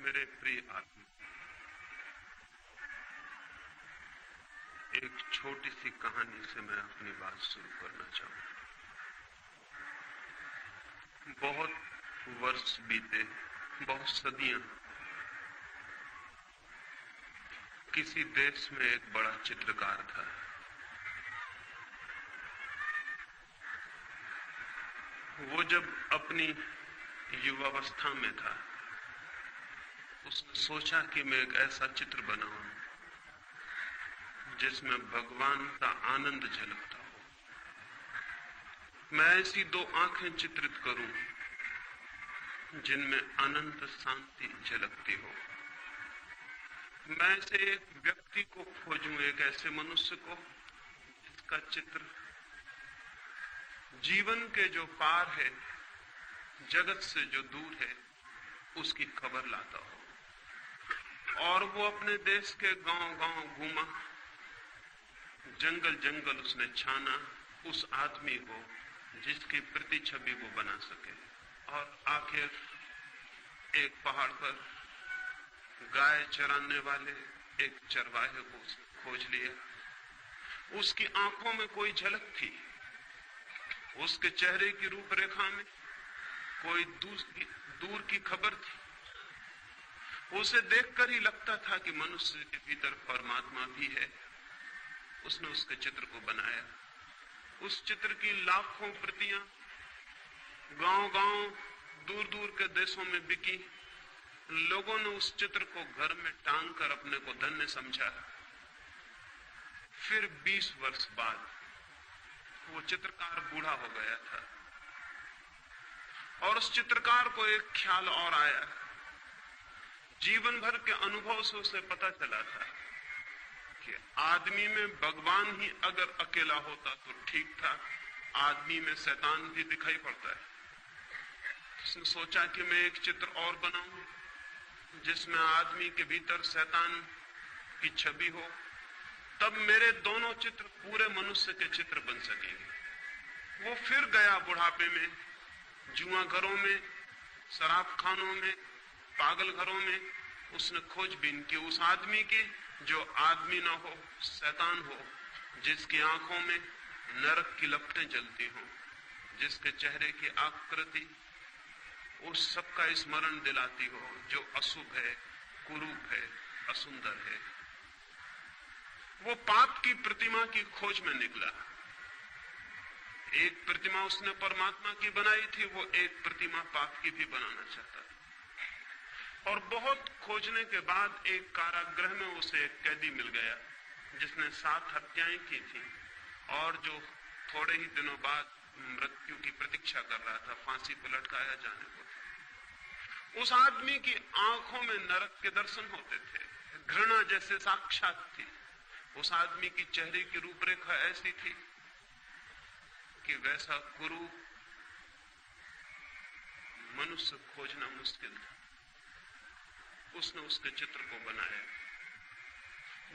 मेरे प्रिय आत्मा, एक छोटी सी कहानी से मैं अपनी बात शुरू करना चाहूंगा। बहुत वर्ष बीते, बहुत सदियां। किसी देश में एक बड़ा चित्रकार था। वो जब अपनी युवावस्था में था, उसने सोचा कि मैं एक ऐसा चित्र बनाऊं जिसमें भगवान का आनंद झलकता हो। मैं ऐसी दो आंखें चित्रित करूं जिनमें अनंत शांति झलकती हो। मैं ऐसे एक व्यक्ति को खोजूं, एक ऐसे मनुष्य को जिसका चित्र जीवन के जो पार है, जगत से जो दूर है, उसकी खबर लाता हो। और वो अपने देश के गांव-गांव घूमा, जंगल जंगल उसने छाना उस आदमी को जिसकी प्रति छवि वो बना सके। और आखिर एक पहाड़ पर गाय चराने वाले एक चरवाहे को उसने खोज लिया। उसकी आंखों में कोई झलक थी, उसके चेहरे की रूपरेखा में कोई दूर की खबर थी। उसे देखकर ही लगता था कि मनुष्य के भीतर परमात्मा भी है। उसने उसके चित्र को बनाया। उस चित्र की लाखों प्रतियां गांव-गांव, दूर-दूर के देशों में बिकी। लोगों ने उस चित्र को घर में टांग कर अपने को धन्य समझा। फिर 20 वर्ष बाद वो चित्रकार बूढ़ा हो गया था और उस चित्रकार को एक ख्याल और आया। जीवन भर के अनुभव से उसे पता चला था कि आदमी में भगवान ही अगर अकेला होता तो ठीक था, आदमी में शैतान भी दिखाई पड़ता है। उसने सोचा कि मैं एक चित्र और बनाऊं जिसमें आदमी के भीतर शैतान की छवि हो, तब मेरे दोनों चित्र पूरे मनुष्य के चित्र बन सकेंगे। वो फिर गया बुढ़ापे में, जुआ घरों में, शराब खानों में, पागल घरों में। उसने खोजबीन की उस आदमी की जो आदमी ना हो, शैतान हो, जिसकी आंखों में नरक की लपटें जलती हों, जिसके चेहरे की आकृति उस सब का स्मरण दिलाती हो जो अशुभ है, कुरूप है, असुंदर है। वो पाप की प्रतिमा की खोज में निकला। एक प्रतिमा उसने परमात्मा की बनाई थी, वो एक प्रतिमा पाप की भी बनाना चाहता था। और बहुत खोजने के बाद एक कारागृह में उसे एक कैदी मिल गया जिसने 7 हत्याएं की थी और जो थोड़े ही दिनों बाद मृत्यु की प्रतीक्षा कर रहा था, फांसी पर लटकाया जाने को। उस आदमी की आंखों में नरक के दर्शन होते थे, घृणा जैसे साक्षात थी। उस आदमी की चेहरे की रूपरेखा ऐसी थी कि वैसा कुरूप मनुष्य खोजना मुश्किल था। उसने उसके चित्र को बनाया।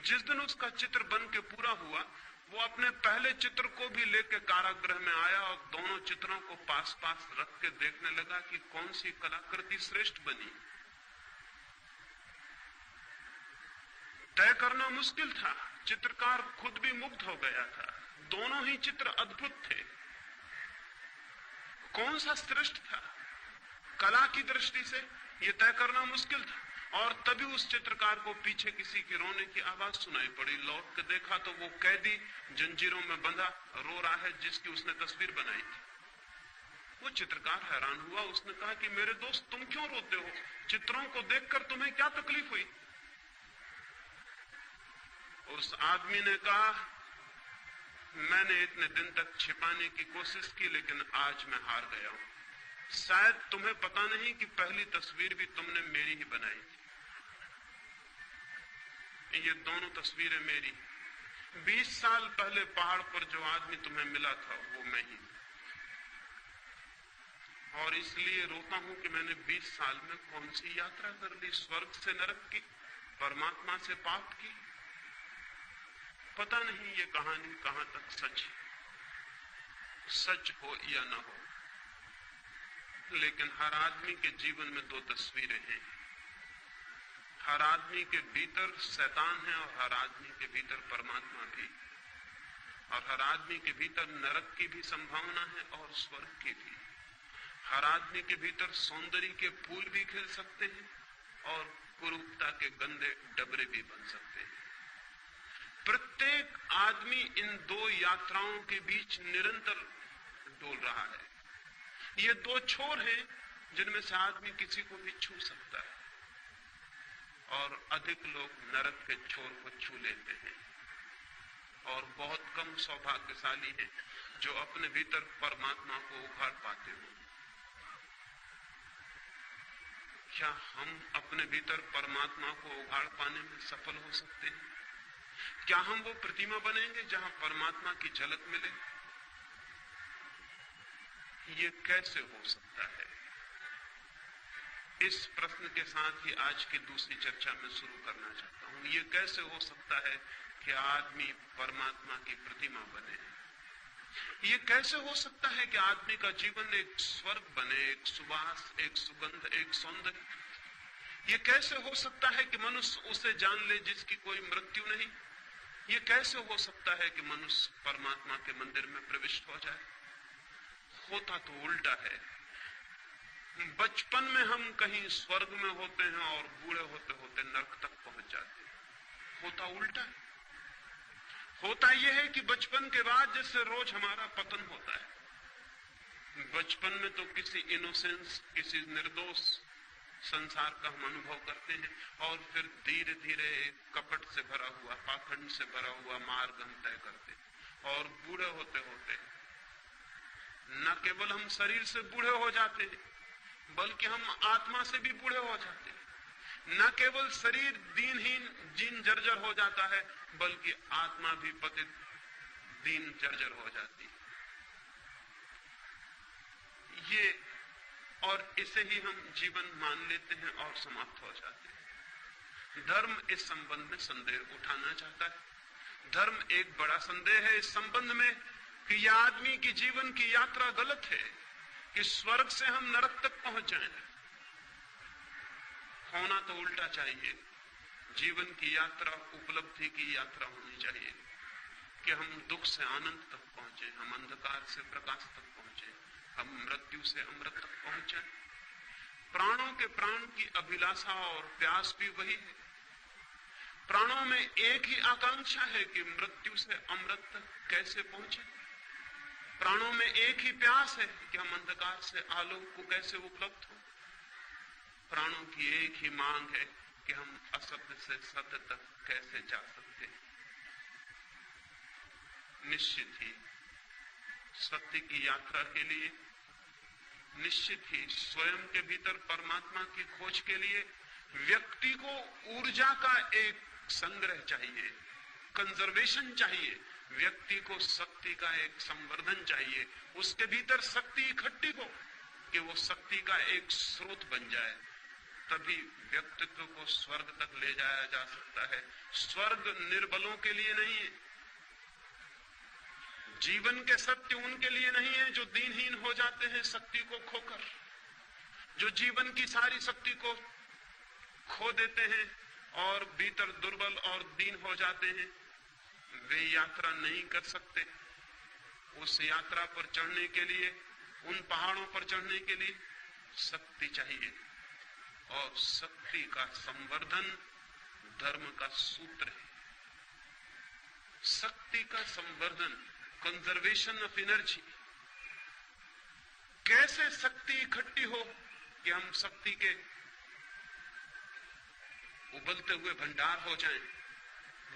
जिस दिन उसका चित्र बन के पूरा हुआ, वो अपने पहले चित्र को भी लेकर कारागृह में आया और दोनों चित्रों को पास पास रख के देखने लगा कि कौन सी कलाकृति श्रेष्ठ बनी। तय करना मुश्किल था। चित्रकार खुद भी मुग्ध हो गया था। दोनों ही चित्र अद्भुत थे। कौन सा श्रेष्ठ था कला की दृष्टि से, यह तय करना मुश्किल था। और तभी उस चित्रकार को पीछे किसी के रोने की आवाज सुनाई पड़ी। लौट के देखा तो वो कैदी जंजीरों में बंधा रो रहा है जिसकी उसने तस्वीर बनाई थी। वो चित्रकार हैरान हुआ। उसने कहा कि मेरे दोस्त, तुम क्यों रोते हो? चित्रों को देखकर तुम्हें क्या तकलीफ हुई? उस आदमी ने कहा, मैंने इतने दिन तक छिपाने की कोशिश की, लेकिन आज मैं हार गया हूं। शायद तुम्हें पता नहीं कि पहली तस्वीर भी तुमने मेरी ही बनाई थी। ये दोनों तस्वीरें मेरी। 20 साल पहले पहाड़ पर जो आदमी तुम्हें मिला था वो मैं ही। और इसलिए रोता हूं कि मैंने 20 साल में कौन सी यात्रा कर ली, स्वर्ग से नरक की, परमात्मा से पाप की। पता नहीं ये कहानी कहां तक सच हो या न हो, लेकिन हर आदमी के जीवन में 2 तस्वीरें हैं। हर आदमी के भीतर शैतान है और हर आदमी के भीतर परमात्मा भी, और हर आदमी के भीतर नरक की भी संभावना है और स्वर्ग की भी। हर आदमी के भीतर सौंदर्य के फूल भी खिल सकते हैं और कुरूपता के गंदे डबरे भी बन सकते हैं। प्रत्येक आदमी इन दो यात्राओं के बीच निरंतर डोल रहा है। ये दो छोर हैं जिनमें से आदमी किसी को भी छू सकता है, और अधिक लोग नरक के छोर को छू लेते हैं, और बहुत कम सौभाग्यशाली हैं जो अपने भीतर परमात्मा को उखाड़ पाते हो। क्या हम अपने भीतर परमात्मा को उखाड़ पाने में सफल हो सकते हैं? क्या हम वो प्रतिमा बनेंगे जहां परमात्मा की झलक मिले? ये कैसे हो सकता है? इस प्रश्न के साथ ही आज की दूसरी चर्चा में शुरू करना चाहता हूं। ये कैसे हो सकता है कि आदमी परमात्मा की प्रतिमा बने? ये कैसे हो सकता है कि आदमी का जीवन एक स्वर्ग बने, एक सुवास, एक सुगंध, एक सौंदर्य? ये कैसे हो सकता है कि मनुष्य उसे जान ले जिसकी कोई मृत्यु नहीं? ये कैसे हो सकता है कि मनुष्य परमात्मा के मंदिर में प्रविष्ट हो जाए? होता तो उल्टा है। बचपन में हम कहीं स्वर्ग में होते हैं और बूढ़े होते होते नरक तक पहुंच जाते हैं। होता उल्टा है। होता यह है कि बचपन के बाद जैसे रोज हमारा पतन होता है। बचपन में तो किसी इनोसेंस, किसी निर्दोष संसार का हम अनुभव करते हैं, और फिर धीरे धीरे कपट से भरा हुआ, पाखंड से भरा हुआ मार्ग हम तय करते हैं। और बूढ़े होते होते न केवल हम शरीर से बूढ़े हो जाते हैं, बल्कि हम आत्मा से भी बूढ़े हो जाते हैं। न केवल शरीर दीनहीन, जीन जर्जर हो जाता है, बल्कि आत्मा भी पतित, दीन जर्जर हो जाती है। ये और इसे ही हम जीवन मान लेते हैं और समाप्त हो जाते हैं। धर्म इस संबंध में संदेह उठाना चाहता है। धर्म एक बड़ा संदेह है इस संबंध में कि यह आदमी की जीवन की यात्रा गलत है, कि स्वर्ग से हम नरक तक पहुंच जाएं। होना तो उल्टा चाहिए। जीवन की यात्रा उपलब्धि की यात्रा होनी चाहिए, कि हम दुख से आनंद तक पहुंचे, हम अंधकार से प्रकाश तक पहुंचे, हम मृत्यु से अमृत तक पहुंचे। प्राणों के प्राण की अभिलाषा और प्यास भी वही है। प्राणों में एक ही आकांक्षा है कि मृत्यु से अमृत तक कैसे पहुंचे। प्राणों में एक ही प्यास है कि हम अंधकार से आलोक को कैसे उपलब्ध हो। प्राणों की एक ही मांग है कि हम असत्य से सत्य तक कैसे जा सकते हैं। निश्चित ही सत्य की यात्रा के लिए, निश्चित ही स्वयं के भीतर परमात्मा की खोज के लिए व्यक्ति को ऊर्जा का एक संग्रह चाहिए, कंजर्वेशन चाहिए। व्यक्ति को शक्ति का एक संवर्धन चाहिए। उसके भीतर शक्ति इकट्ठी हो कि वो शक्ति का एक स्रोत बन जाए, तभी व्यक्तित्व को स्वर्ग तक ले जाया जा सकता है। स्वर्ग निर्बलों के लिए नहीं है। जीवन के सत्य उनके लिए नहीं है जो दीनहीन हो जाते हैं शक्ति को खोकर, जो जीवन की सारी शक्ति को खो देते हैं और भीतर दुर्बल और दीन हो जाते हैं। वे यात्रा नहीं कर सकते। उस यात्रा पर चढ़ने के लिए, उन पहाड़ों पर चढ़ने के लिए शक्ति चाहिए, और शक्ति का संवर्धन धर्म का सूत्र है। शक्ति का संवर्धन, कंजर्वेशन ऑफ एनर्जी। कैसे शक्ति इकट्ठी हो कि हम शक्ति के उबलते हुए भंडार हो जाएं।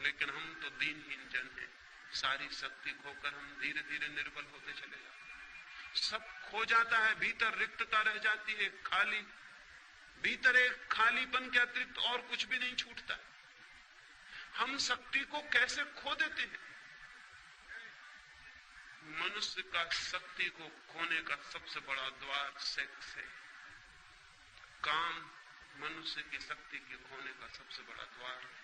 लेकिन हम तो दीनहीन जन हैं। सारी शक्ति खोकर हम धीरे धीरे निर्बल होते चले जाते। सब खो जाता है, भीतर रिक्तता रह जाती है, खाली। भीतर एक खालीपन के अतिरिक्त और कुछ भी नहीं छूटता। हम शक्ति को कैसे खो देते हैं? मनुष्य का शक्ति को खोने का सबसे बड़ा द्वार सेक्स है। काम मनुष्य की शक्ति के खोने का सबसे बड़ा द्वार है,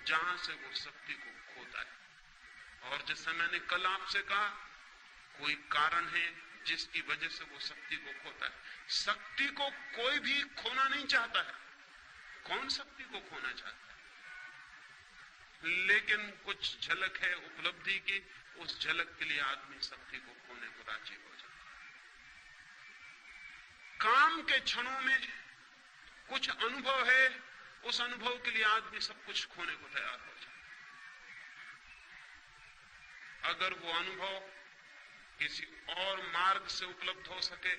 जहां से वो शक्ति को खोता है। और जैसा मैंने कल आपसे कहा, कोई कारण है जिसकी वजह से वो शक्ति को खोता है। शक्ति को कोई भी खोना नहीं चाहता है। कौन शक्ति को खोना चाहता है? लेकिन कुछ झलक है उपलब्धि की, उस झलक के लिए आदमी शक्ति को खोने को राजी हो जाता है। काम के क्षणों में कुछ अनुभव है, उस अनुभव के लिए आदमी सब कुछ खोने को तैयार हो जाता है। अगर वो अनुभव किसी और मार्ग से उपलब्ध हो सके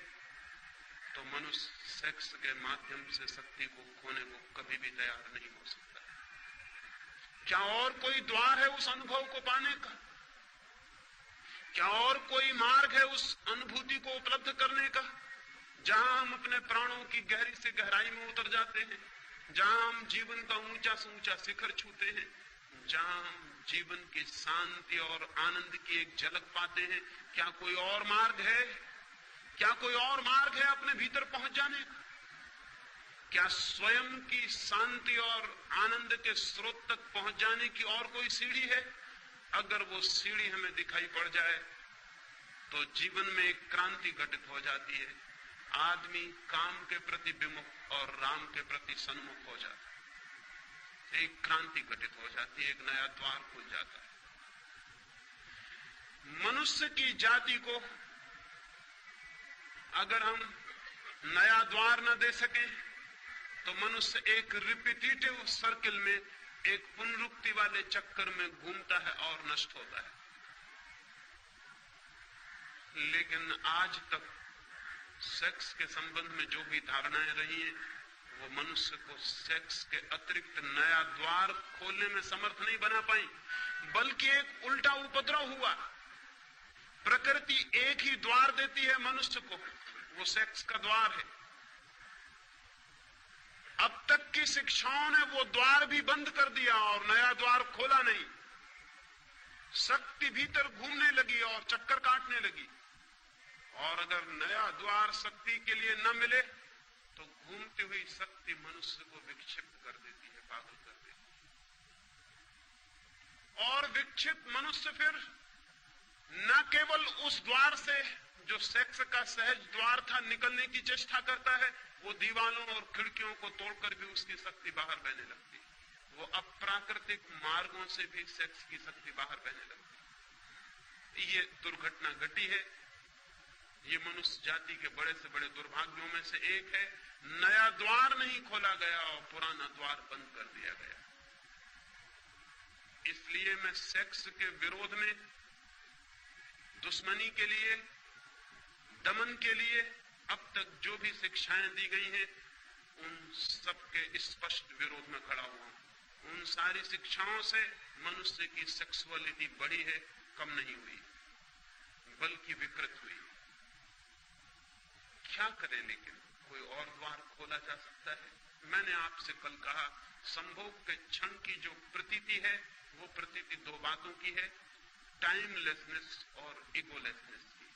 तो मनुष्य सेक्स के माध्यम से शक्ति को खोने को कभी भी तैयार नहीं हो सकता। क्या और कोई द्वार है उस अनुभव को पाने का? क्या और कोई मार्ग है उस अनुभूति को उपलब्ध करने का, जहां हम अपने प्राणों की गहरी से गहराई में उतर जाते हैं, जहां हम जीवन का ऊंचा से ऊंचा शिखर छूते हैं, जहां हम जीवन की शांति और आनंद की एक झलक पाते हैं? क्या कोई और मार्ग है? क्या कोई और मार्ग है अपने भीतर पहुंच जाने का? क्या स्वयं की शांति और आनंद के स्रोत तक पहुंच जाने की और कोई सीढ़ी है? अगर वो सीढ़ी हमें दिखाई पड़ जाए तो जीवन में एक क्रांति घटित हो जाती है। आदमी काम के प्रति विमुख और राम के प्रति सन्मुख हो जाता है। एक क्रांति घटित हो जाती है, एक नया द्वार खुल जाता है। मनुष्य की जाति को अगर हम नया द्वार न दे सके तो मनुष्य एक रिपीटेटिव सर्किल में, एक पुनरुक्ति वाले चक्कर में घूमता है और नष्ट होता है। लेकिन आज तक सेक्स के संबंध में जो भी धारणाएं रही हैं, वो मनुष्य को सेक्स के अतिरिक्त नया द्वार खोलने में समर्थ नहीं बना पाई, बल्कि एक उल्टा उपद्रव हुआ। प्रकृति एक ही द्वार देती है मनुष्य को, वो सेक्स का द्वार है। अब तक की शिक्षाओं ने वो द्वार भी बंद कर दिया और नया द्वार खोला नहीं। शक्ति भीतर घूमने लगी और चक्कर काटने लगी, और अगर नया द्वार शक्ति के लिए न मिले तो घूमती हुई शक्ति मनुष्य को विक्षिप्त कर देती है, पागल कर देती है। और विक्षिप्त मनुष्य फिर न केवल उस द्वार से जो सेक्स का सहज द्वार था निकलने की चेष्टा करता है, वो दीवालों और खिड़कियों को तोड़कर भी उसकी शक्ति बाहर बहने लगती है। वो अप्राकृतिक मार्गों से भी सेक्स की शक्ति बाहर बहने लगती है। ये दुर्घटना घटी है। ये मनुष्य जाति के बड़े से बड़े दुर्भाग्यों में से एक है। नया द्वार नहीं खोला गया और पुराना द्वार बंद कर दिया गया। इसलिए मैं सेक्स के विरोध में, दुश्मनी के लिए, दमन के लिए अब तक जो भी शिक्षाएं दी गई हैं, उन सबके स्पष्ट विरोध में खड़ा हुआ हूं। उन सारी शिक्षाओं से मनुष्य की सेक्सुअलिटी बढ़ी है, कम नहीं हुई, बल्कि विकृत हुई। क्या करें? लेकिन कोई और द्वार खोला जा सकता है? मैंने आपसे कल कहा, संभोग के क्षण की जो प्रतीति है, वो प्रतीति दो बातों की है, टाइमलेसनेस और इगोलेसनेस की।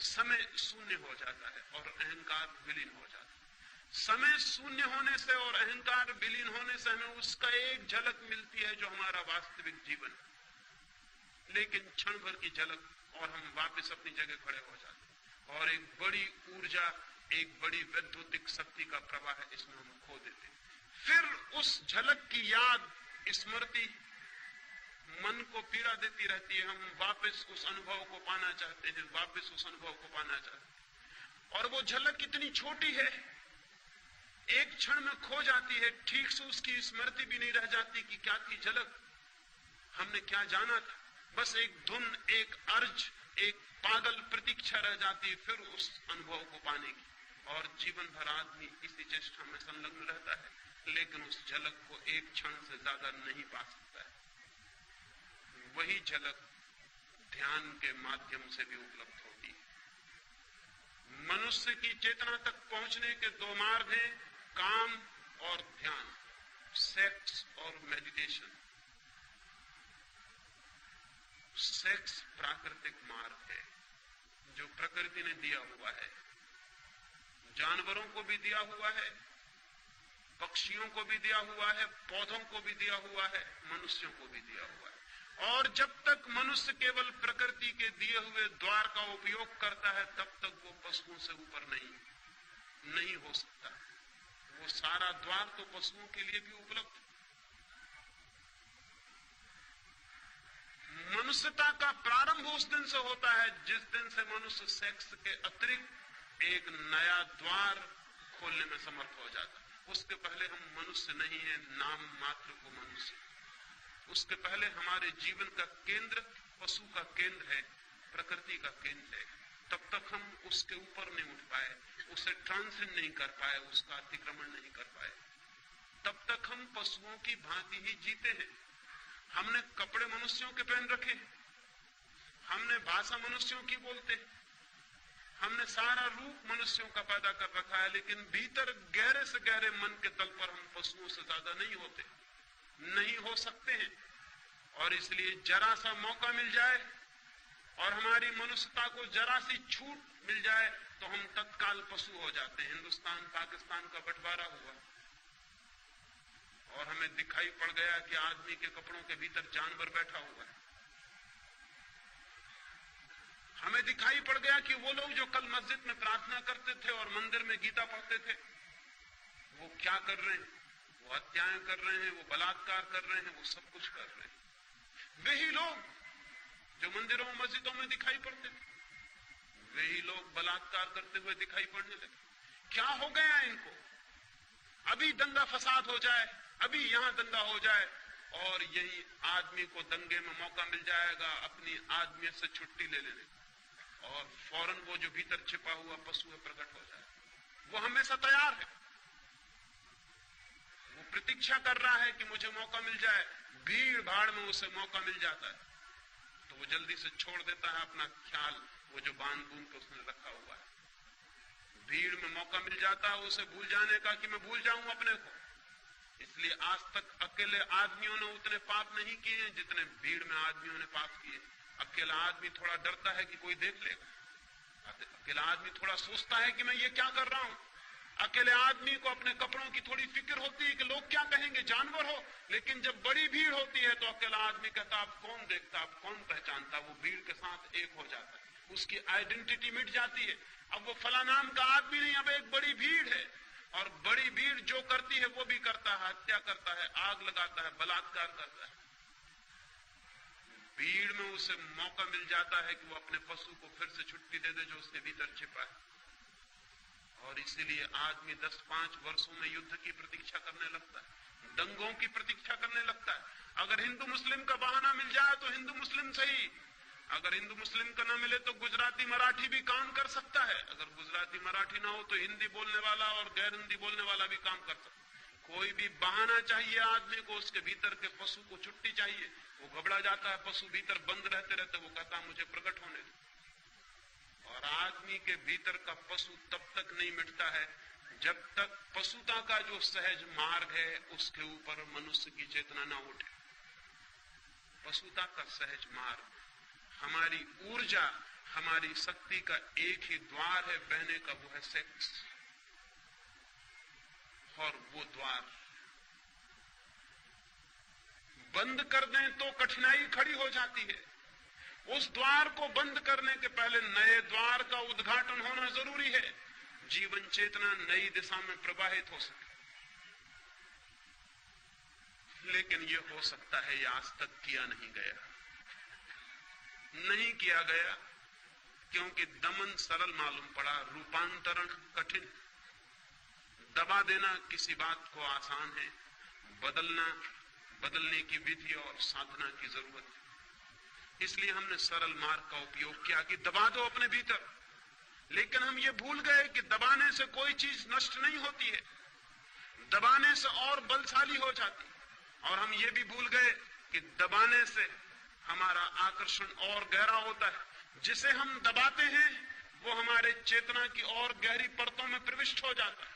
समय शून्य हो जाता है और अहंकार विलीन हो जाता है। समय शून्य होने से और अहंकार विलीन होने से हमें उसका एक झलक मिलती है जो हमारा वास्तविक जीवन है। लेकिन क्षण भर की झलक और हम वापस अपनी जगह खड़े हो जाते हैं, और एक बड़ी ऊर्जा, एक बड़ी वैद्युतिक शक्ति का प्रवाह है, इसमें हम खो देते हैं। फिर उस झलक की याद, स्मृति मन को पीड़ा देती रहती है। हम वापस उस अनुभव को पाना चाहते हैं, वापस उस अनुभव को पाना चाहते हैं, और वो झलक कितनी छोटी है, एक क्षण में खो जाती है। ठीक से उसकी स्मृति भी नहीं रह जाती कि क्या थी झलक, हमने क्या जाना था। बस एक धुन, एक अर्ज, एक पागल प्रतीक्षा रह जाती है फिर उस अनुभव को पाने की, और जीवन भर आदमी इसी चेष्टा में संलग्न रहता है, लेकिन उस झलक को एक क्षण से ज्यादा नहीं पा सकता है। वही झलक ध्यान के माध्यम से भी उपलब्ध होती है। मनुष्य की चेतना तक पहुंचने के दो मार्ग हैं, काम और ध्यान, सेक्स और मेडिटेशन। सेक्स प्राकृतिक मार्ग है जो प्रकृति ने दिया हुआ है, जानवरों को भी दिया हुआ है, पक्षियों को भी दिया हुआ है, पौधों को भी दिया हुआ है, मनुष्यों को भी दिया हुआ है। और जब तक मनुष्य केवल प्रकृति के दिए हुए द्वार का उपयोग करता है, तब तक वो पशुओं से ऊपर नहीं हो सकता। वो वो सारा द्वार तो पशुओं के लिए भी उपलब्ध है। मनुष्यता का प्रारंभ उस दिन से होता है जिस दिन से मनुष्य सेक्स के अतिरिक्त एक नया द्वार खोलने में समर्थ हो जाता है। उसके पहले हम मनुष्य नहीं है, नाम मात्र को मनुष्य। उसके पहले हमारे जीवन का केंद्र पशु का केंद्र है, प्रकृति का केंद्र है। तब तक हम उसके ऊपर नहीं उठ पाए, उसे ट्रांसेंड नहीं कर पाए, उसका अतिक्रमण नहीं कर पाए। तब तक हम पशुओं की भांति ही जीते हैं। हमने कपड़े मनुष्यों के पहन रखे, हमने भाषा मनुष्यों की बोलते, हमने सारा रूप मनुष्यों का पैदा कर रखा है, लेकिन भीतर गहरे से गहरे मन के तल पर हम पशुओं से ज्यादा नहीं होते, नहीं हो सकते हैं। और इसलिए जरा सा मौका मिल जाए और हमारी मनुष्यता को जरा सी छूट मिल जाए तो हम तत्काल पशु हो जाते हैं। हिंदुस्तान पाकिस्तान का बंटवारा हुआ और हमें दिखाई पड़ गया कि आदमी के कपड़ों के भीतर जानवर बैठा हुआ है। हमें दिखाई पड़ गया कि वो लोग जो कल मस्जिद में प्रार्थना करते थे और मंदिर में गीता पढ़ते थे, वो क्या कर रहे हैं? वो हत्याएं कर रहे हैं, वो बलात्कार कर रहे हैं, वो सब कुछ कर रहे हैं। वही लोग जो मंदिरों मस्जिदों में दिखाई पड़ते थे, वही लोग बलात्कार करते हुए दिखाई पड़ने लगे। क्या हो गया इनको? अभी दंगा फसाद हो जाए, अभी यहां दंगा हो जाए और यही आदमी को दंगे में मौका मिल जाएगा अपनी आदमी से छुट्टी ले लेने, और फौरन वो जो भीतर छिपा हुआ पशु है प्रकट हो जाए। वो हमेशा तैयार है, वो प्रतीक्षा कर रहा है कि मुझे मौका मिल जाए। भीड़ भाड़ में उसे मौका मिल जाता है तो वो जल्दी से छोड़ देता है अपना ख्याल, वो जो बांध बूंद के उसने रखा हुआ है। भीड़ में मौका मिल जाता है उसे भूल जाने का कि मैं भूल जाऊं अपने को। इसलिए आज तक अकेले आदमियों ने उतने पाप नहीं किए हैं जितने भीड़ में आदमियों ने पाप किए। अकेला आदमी थोड़ा डरता है कि कोई देख लेगा, अकेला आदमी थोड़ा सोचता है कि मैं ये क्या कर रहा हूं। अकेले आदमी को अपने कपड़ों की थोड़ी फिक्र होती है कि लोग क्या कहेंगे, जानवर हो। लेकिन जब बड़ी भीड़ होती है तो अकेला आदमी कहता आप कौन देखता, आप कौन पहचानता। वो भीड़ के साथ एक हो जाता है, उसकी आइडेंटिटी मिट जाती है। अब वो फला नाम का आदमी नहीं, अब एक बड़ी भीड़ है और बड़ी भीड़ जो करती है वो भी करता है, हत्या करता है, आग लगाता है, बलात्कार करता है। भीड़ में उसे मौका मिल जाता है कि वो अपने पशु को फिर से छुट्टी दे दे जो उसके भीतर छिपा है। और इसीलिए आदमी 10-5 वर्षों में युद्ध की प्रतीक्षा करने लगता है, दंगों की प्रतीक्षा करने लगता है। अगर हिंदू मुस्लिम का बहाना मिल जाए तो हिंदू मुस्लिम सही, अगर हिंदू मुस्लिम का ना मिले तो गुजराती मराठी भी काम कर सकता है। अगर गुजराती मराठी ना हो तो हिंदी बोलने वाला और गैर हिंदी बोलने वाला भी काम कर सकता है। कोई भी बहाना चाहिए आदमी को, उसके भीतर के पशु को छुट्टी चाहिए। वो घबरा जाता है, पशु भीतर बंद रहते रहते वो कहता मुझे प्रकट होने दो। और आदमी के भीतर का पशु तब तक नहीं मिटता है जब तक पशुता का जो सहज मार्ग है उसके ऊपर मनुष्य की चेतना ना उठे। पशुता का सहज मार्ग, हमारी ऊर्जा, हमारी शक्ति का एक ही द्वार है बहने का, वो है सेक्स। और वो द्वार बंद कर दें तो कठिनाई खड़ी हो जाती है। उस द्वार को बंद करने के पहले नए द्वार का उद्घाटन होना जरूरी है, जीवन चेतना नई दिशा में प्रवाहित हो सके। लेकिन ये हो सकता है ये आज तक किया नहीं गया, नहीं किया गया क्योंकि दमन सरल मालूम पड़ा, रूपांतरण कठिन। दबा देना किसी बात को आसान है, बदलने की विधि और साधना की जरूरत है। इसलिए हमने सरल मार्ग का उपयोग किया कि दबा दो अपने भीतर। लेकिन हम ये भूल गए कि दबाने से कोई चीज नष्ट नहीं होती है, दबाने से और बलशाली हो जाती। और हम ये भी भूल गए कि दबाने से हमारा आकर्षण और गहरा होता है। जिसे हम दबाते हैं वो हमारे चेतना की और गहरी परतों में प्रविष्ट हो जाता है।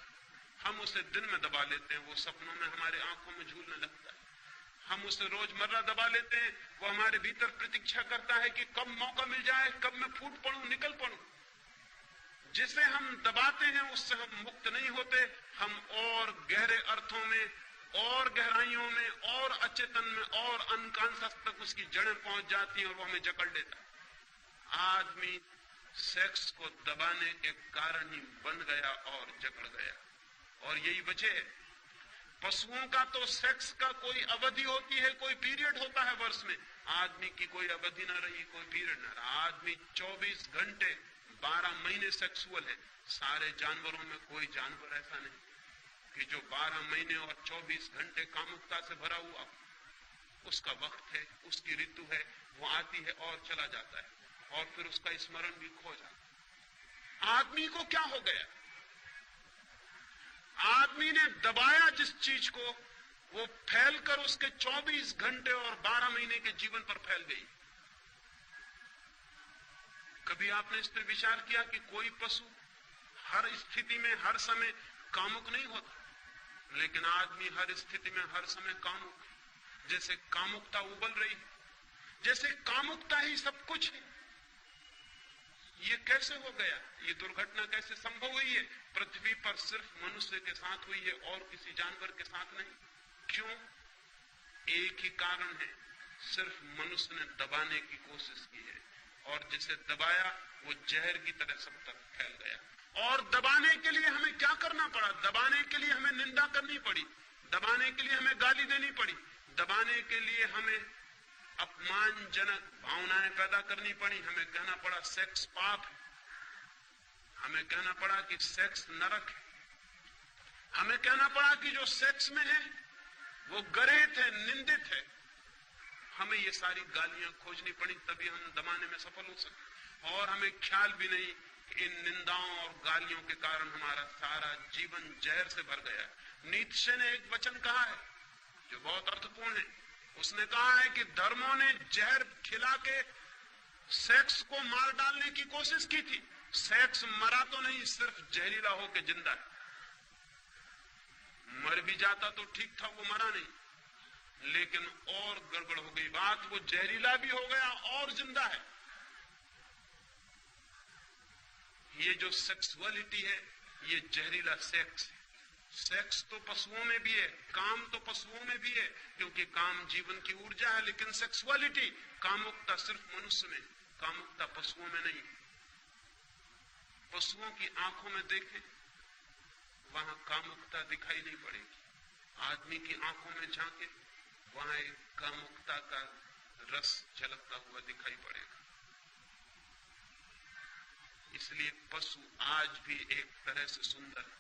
हम उसे दिन में दबा लेते हैं, वो सपनों में हमारे आंखों में झूलने लगता है। हम उसे रोजमर्रा दबा लेते हैं, वो हमारे भीतर प्रतीक्षा करता है कि कब मौका मिल जाए, कब मैं फूट पड़ूं, निकल पड़ूं। जिसे हम दबाते हैं उससे हम मुक्त नहीं होते, हम और गहरे अर्थों में और गहराइयों में और अचेतन में और अनकॉन्शियस तक उसकी जड़ें पहुंच जाती हैं और वो हमें जकड़ लेता है। आदमी सेक्स को दबाने के कारण ही बन गया और जकड़ गया। और यही वजह है, पशुओं का तो सेक्स का कोई अवधि होती है, कोई पीरियड होता है वर्ष में। आदमी की कोई अवधि ना रही, कोई पीरियड ना रहा। आदमी 24 घंटे 12 महीने सेक्सुअल है। सारे जानवरों में कोई जानवर ऐसा नहीं कि जो 12 महीने और 24 घंटे कामुकता से भरा हुआ। उसका वक्त है, उसकी ऋतु है, वो आती है और चला जाता है, और फिर उसका स्मरण भी खो जाता है। आदमी को क्या हो गया? आदमी ने दबाया जिस चीज को, वो फैलकर उसके 24 घंटे और 12 महीने के जीवन पर फैल गई। कभी आपने इस पर विचार किया कि कोई पशु हर स्थिति में हर समय कामुक नहीं होता, लेकिन आदमी हर स्थिति में हर समय कामुक है। जैसे कामुकता उबल रही है, जैसे कामुकता ही सब कुछ है। ये कैसे हो गया? ये दुर्घटना कैसे संभव हुई है? पृथ्वी पर सिर्फ मनुष्य के साथ हुई है और किसी जानवर के साथ नहीं। क्यों? एक ही कारण है, सिर्फ मनुष्य ने दबाने की कोशिश की है, और जिसे दबाया वो जहर की तरह सब तरफ फैल गया। और दबाने के लिए हमें क्या करना पड़ा? दबाने के लिए हमें निंदा करनी पड़ी, दबाने के लिए हमें गाली देनी पड़ी, दबाने के लिए हमें अपमानजनक भावनाएं पैदा करनी पड़ी। हमें कहना पड़ा सेक्स पाप है, हमें कहना पड़ा कि सेक्स नरक है, हमें कहना पड़ा कि जो सेक्स में है वो गरेत है, निंदित है। हमें ये सारी गालियां खोजनी पड़ी, तभी हम दबाने में सफल हो सके। और हमें ख्याल भी नहीं कि इन निंदाओं और गालियों के कारण हमारा सारा जीवन जहर से भर गया। नीत्शे ने एक वचन कहा है जो बहुत अर्थपूर्ण है। उसने कहा है कि धर्मों ने जहर खिला के सेक्स को मार डालने की कोशिश की थी। सेक्स मरा तो नहीं, सिर्फ जहरीला होकर जिंदा है। मर भी जाता तो ठीक था, वो मरा नहीं। लेकिन और गड़बड़ हो गई बात, वो जहरीला भी हो गया और जिंदा है। ये जो सेक्सुअलिटी है, ये जहरीला सेक्स है। सेक्स तो पशुओं में भी है, काम तो पशुओं में भी है, क्योंकि काम जीवन की ऊर्जा है। लेकिन सेक्सुअलिटी, कामुकता सिर्फ मनुष्य में, कामुकता पशुओं में नहीं। पशुओं की आंखों में देखें, वहां कामुकता दिखाई नहीं पड़ेगी। आदमी की आंखों में झांके, वहां एक कामुकता का रस झलकता हुआ दिखाई पड़ेगा। इसलिए पशु आज भी एक तरह से सुंदर है,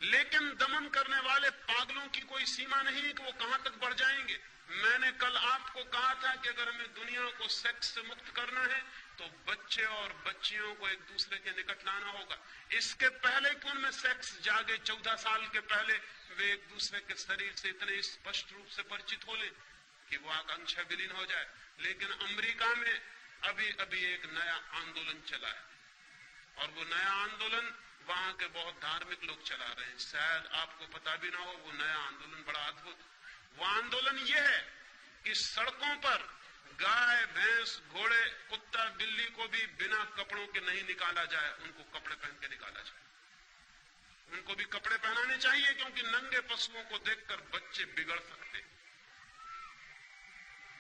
लेकिन दमन करने वाले पागलों की कोई सीमा नहीं है कि वो कहां तक बढ़ जाएंगे। मैंने कल आपको कहा था कि अगर हमें दुनिया को सेक्स से मुक्त करना है तो बच्चे और बच्चियों को एक दूसरे के निकट लाना होगा। इसके पहले कि उनमें सेक्स जागे, 14 साल के पहले वे एक दूसरे के शरीर से इतने स्पष्ट रूप से परिचित हो ले कि वो आकांक्षा विलीन हो जाए। लेकिन अमेरिका में अभी अभी एक नया आंदोलन चला है, और वो नया आंदोलन वहां के बहुत धार्मिक लोग चला रहे हैं। शायद आपको पता भी ना हो, वो नया आंदोलन बड़ा अद्भुत। वो आंदोलन ये है कि सड़कों पर गाय, भैंस, घोड़े, कुत्ता, बिल्ली को भी बिना कपड़ों के नहीं निकाला जाए, उनको कपड़े पहन के निकाला जाए। उनको भी कपड़े पहनाने चाहिए, क्योंकि नंगे पशुओं को देखकर बच्चे बिगड़ सकते।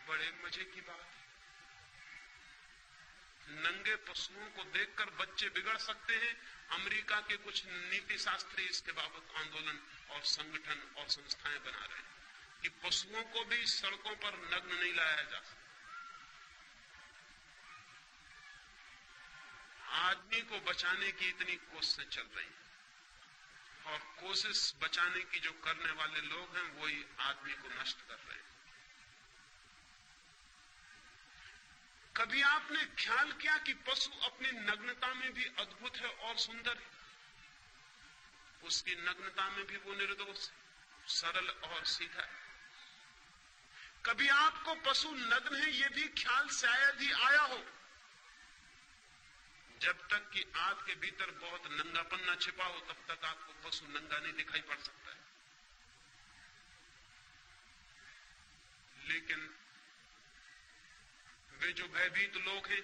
बड़े मजे की बात है, नंगे पशुओं को देखकर बच्चे बिगड़ सकते हैं। अमेरिका के कुछ नीति शास्त्री इसके बाबत आंदोलन और संगठन और संस्थाएं बना रहे हैं कि पशुओं को भी सड़कों पर नग्न नहीं लाया जा सकता। आदमी को बचाने की इतनी कोशिशें चल रही हैं, और कोशिश बचाने की जो करने वाले लोग हैं वही आदमी को नष्ट कर रहे हैं। कभी आपने ख्याल किया कि पशु अपनी नग्नता में भी अद्भुत है और सुंदर है? उसकी नग्नता में भी वो निर्दोष है, सरल और सीधा है। कभी आपको पशु नग्न है ये भी ख्याल शायद ही आया हो, जब तक कि आपके भीतर बहुत नंगापन न छिपा हो, तब तक आपको पशु नंगा नहीं दिखाई पड़ सकता है। लेकिन वे जो भयभीत लोग हैं,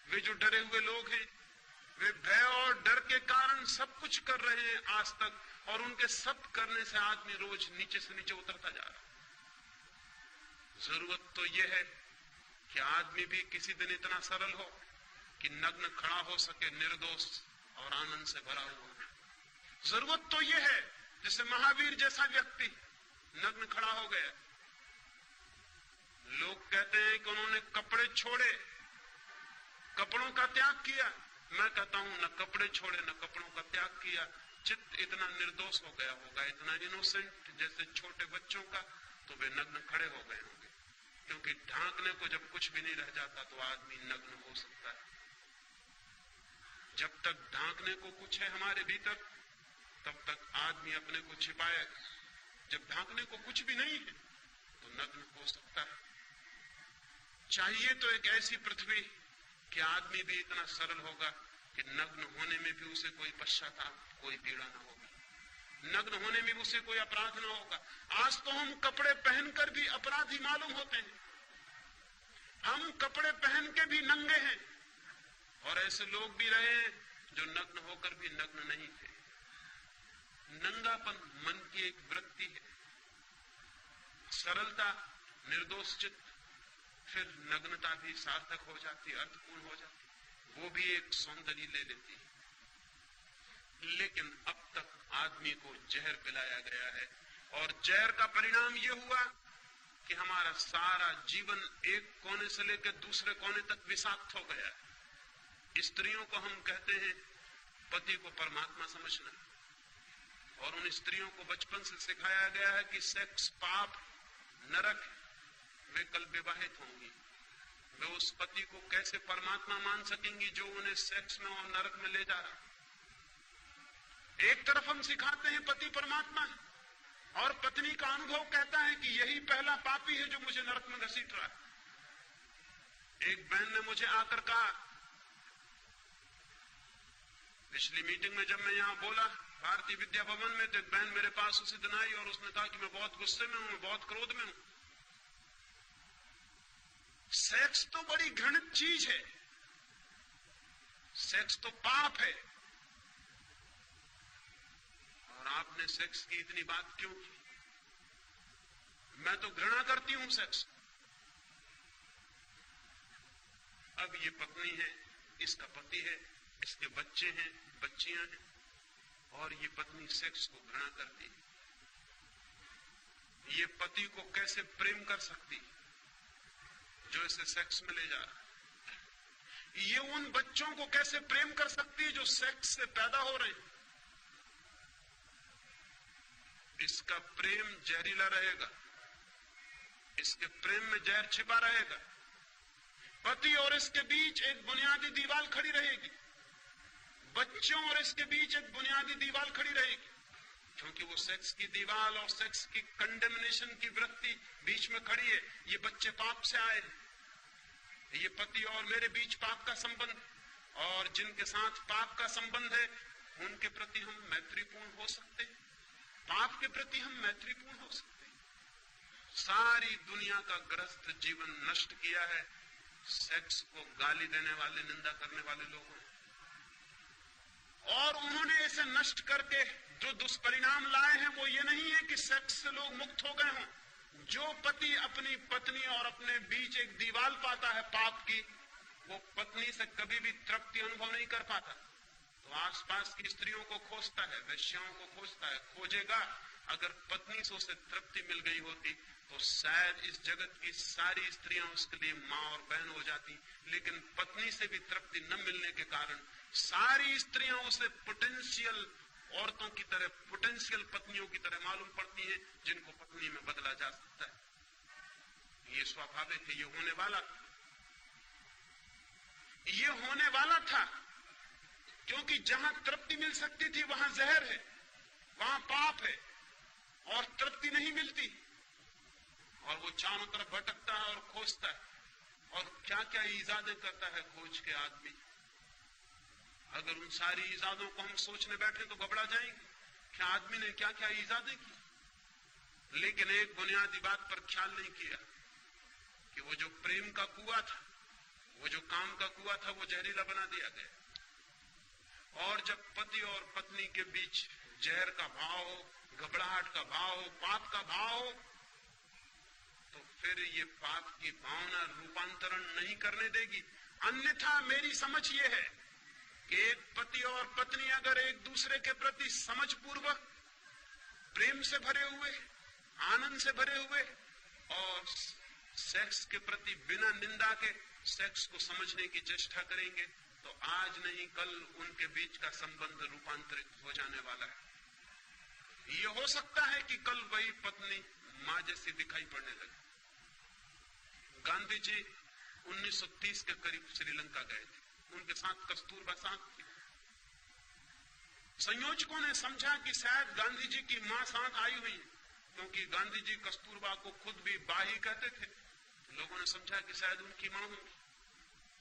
वे जो डरे हुए लोग हैं, वे भय और डर के कारण सब कुछ कर रहे हैं आज तक, और उनके सब करने से आदमी रोज नीचे से नीचे उतरता जा रहा है। जरूरत तो यह है कि आदमी भी किसी दिन इतना सरल हो कि नग्न खड़ा हो सके, निर्दोष और आनंद से भरा हुआ। जरूरत तो यह है जैसे महावीर जैसा व्यक्ति नग्न खड़ा हो गया। लोग कहते हैं कि उन्होंने कपड़े छोड़े, कपड़ों का त्याग किया। मैं कहता हूं न कपड़े छोड़े न कपड़ों का त्याग किया, चित्त इतना निर्दोष हो गया होगा, इतना इनोसेंट जैसे छोटे बच्चों का, तो वे नग्न खड़े हो गए होंगे। क्योंकि ढांकने को जब कुछ भी नहीं रह जाता तो आदमी नग्न हो सकता है। जब तक ढांकने को कुछ है हमारे भीतर तब तक आदमी अपने को छिपाएगा। जब ढांकने को कुछ भी नहीं है तो नग्न हो सकता है। चाहिए तो एक ऐसी पृथ्वी कि आदमी भी इतना सरल होगा कि नग्न होने में भी उसे कोई पश्चाताप, कोई पीड़ा ना होगी, नग्न होने में भी उसे कोई अपराध ना होगा। आज तो हम कपड़े पहनकर भी अपराधी मालूम होते हैं, हम कपड़े पहन के भी नंगे हैं, और ऐसे लोग भी रहे हैं जो नग्न होकर भी नग्न नहीं थे। नंगापन मन की एक वृत्ति है, सरलता, निर्दोष चित्त, फिर नग्नता भी सार्थक हो जाती, अर्थपूर्ण हो जाती, वो भी एक सौंदर्य ले लेती है। लेकिन अब तक आदमी को जहर पिलाया गया है, और जहर का परिणाम ये हुआ कि हमारा सारा जीवन एक कोने से लेकर दूसरे कोने तक विषाक्त हो गया है। स्त्रियों को हम कहते हैं पति को परमात्मा समझना, और उन स्त्रियों को बचपन से सिखाया गया है कि सेक्स पाप, नरक, वे कल विवाहित होंगी, वे उस पति को कैसे परमात्मा मान सकेंगी जो उन्हें सेक्स में और नरक में ले जा रहा। एक तरफ हम सिखाते हैं पति परमात्मा है, और पत्नी का अनुभव कहता है कि यही पहला पापी है जो मुझे नरक में घसीट रहा है। एक बहन ने मुझे आकर कहा, पिछली मीटिंग में जब मैं यहां बोला भारतीय विद्या भवन में, तो एक बहन मेरे पास उसी दिन आई और उसने कहा कि मैं बहुत गुस्से में हूं, मैं बहुत क्रोध में हूं। सेक्स तो बड़ी घृणित चीज है, सेक्स तो पाप है, और आपने सेक्स की इतनी बात क्यों की? मैं तो घृणा करती हूं सेक्स। अब ये पत्नी है, इसका पति है, इसके बच्चे हैं, बच्चियां हैं, और ये पत्नी सेक्स को घृणा करती है। ये पति को कैसे प्रेम कर सकती जो इसे सेक्स में ले जा रहा है? ये उन बच्चों को कैसे प्रेम कर सकती है जो सेक्स से पैदा हो रहे हैं? इसका प्रेम जहरीला रहेगा, इसके प्रेम में जहर छिपा रहेगा। पति और इसके बीच एक बुनियादी दीवार खड़ी रहेगी, बच्चों और इसके बीच एक बुनियादी दीवार खड़ी रहेगी, क्योंकि वो सेक्स की दीवार और सेक्स की कंडेमनेशन की वृत्ति बीच में खड़ी है। ये बच्चे पाप से आए, ये पति और मेरे बीच पाप का संबंध, और जिनके साथ पाप का संबंध है उनके प्रति हम मैत्रीपूर्ण हो सकते हैं, पाप के प्रति हम मैत्रीपूर्ण हो सकते हैं। सारी दुनिया का ग्रस्त जीवन नष्ट किया है सेक्स को गाली देने वाले, निंदा करने वाले लोगों ने, और उन्होंने इसे नष्ट करके जो दुष्परिणाम लाए हैं वो ये नहीं है कि सेक्स से लोग मुक्त हो गए हों। जो पति अपनी पत्नी और अपने बीच एक दीवार पाता है पाप की, वो पत्नी से कभी भी तृप्ति अनुभव नहीं कर पाता, तो आसपास की स्त्रियों को खोजता है, वेश्याओं को खोजता है, खोजेगा। अगर पत्नी से उसे तृप्ति मिल गई होती तो शायद इस जगत की सारी स्त्रियां उसके लिए मां और बहन हो जाती, लेकिन पत्नी से भी तृप्ति न मिलने के कारण सारी स्त्रियां उसे पोटेंशियल औरतों की तरह, पोटेंशियल पत्नियों की तरह मालूम पड़ती हैं, जिनको पत्नी में बदला जा सकता है। ये स्वाभाविक है, ये होने वाला था, ये होने वाला था, क्योंकि जहां तृप्ति मिल सकती थी वहां जहर है, वहां पाप है, और तृप्ति नहीं मिलती, और वो चारों तरफ भटकता है और खोजता है, और क्या क्या इजादें करता है खोज के आदमी। अगर उन सारी इजादों को हम सोचने बैठे तो घबरा जाएंगे कि आदमी ने क्या क्या इजादें की। लेकिन एक बुनियादी बात पर ख्याल नहीं किया कि वो जो प्रेम का कुआं था, वो जो काम का कुआं था, वो जहरीला बना दिया गया। और जब पति और पत्नी के बीच जहर का भाव हो, घबराहट का भाव हो, पाप का भाव हो, तो फिर ये पाप की भावना रूपांतरण नहीं करने देगी। अन्यथा मेरी समझ ये है कि एक पति और पत्नी अगर एक दूसरे के प्रति समझ पूर्वक, प्रेम से भरे हुए, आनंद से भरे हुए और सेक्स के प्रति बिना निंदा के सेक्स को समझने की चेष्टा करेंगे, तो आज नहीं कल उनके बीच का संबंध रूपांतरित हो जाने वाला है। यह हो सकता है कि कल वही पत्नी मां जैसी दिखाई पड़ने लगे। गांधी जी 1930 के करीब श्रीलंका गए थे, उनके साथ कस्तूरबा साथ थी। संयोजकों ने समझा कि शायद गांधी जी की मां साथ आई हुई है, क्योंकि गांधी जी कस्तूरबा को खुद भी बाही कहते थे। लोगों ने समझा कि शायद उनकी मां होगी।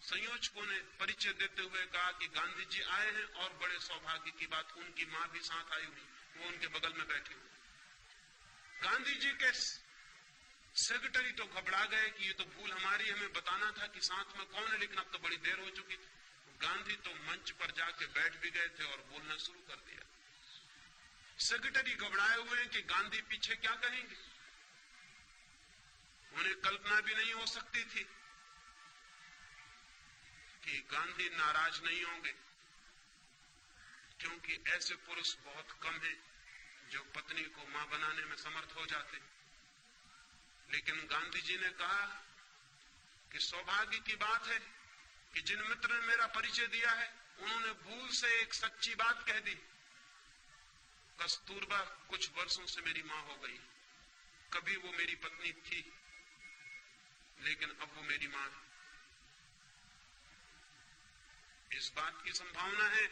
संयोजकों ने परिचय देते हुए कहा कि गांधी जी आए हैं और बड़े सौभाग्य की बात, उनकी मां भी साथ आई हुई, वो उनके बगल में बैठी हुई। गांधी जी के सेक्रेटरी तो घबरा गए कि ये तो भूल हमारी, हमें बताना था कि साथ में कौन है, लेकिन अब तो बड़ी देर हो चुकी थी। गांधी तो मंच पर जाके बैठ भी गए थे और बोलना शुरू कर दिया। सेक्रेटरी घबराए हुए हैं कि गांधी पीछे क्या कहेंगे। उन्हें कल्पना भी नहीं हो सकती थी कि गांधी नाराज नहीं होंगे, क्योंकि ऐसे पुरुष बहुत कम हैं जो पत्नी को मां बनाने में समर्थ हो जाते। लेकिन गांधी जी ने कहा कि सौभाग्य की बात है कि जिन मित्र ने मेरा परिचय दिया है, उन्होंने भूल से एक सच्ची बात कह दी। कस्तूरबा कुछ वर्षों से मेरी मां हो गई, कभी वो मेरी पत्नी थी, लेकिन अब वो मेरी मां है। इस बात की संभावना है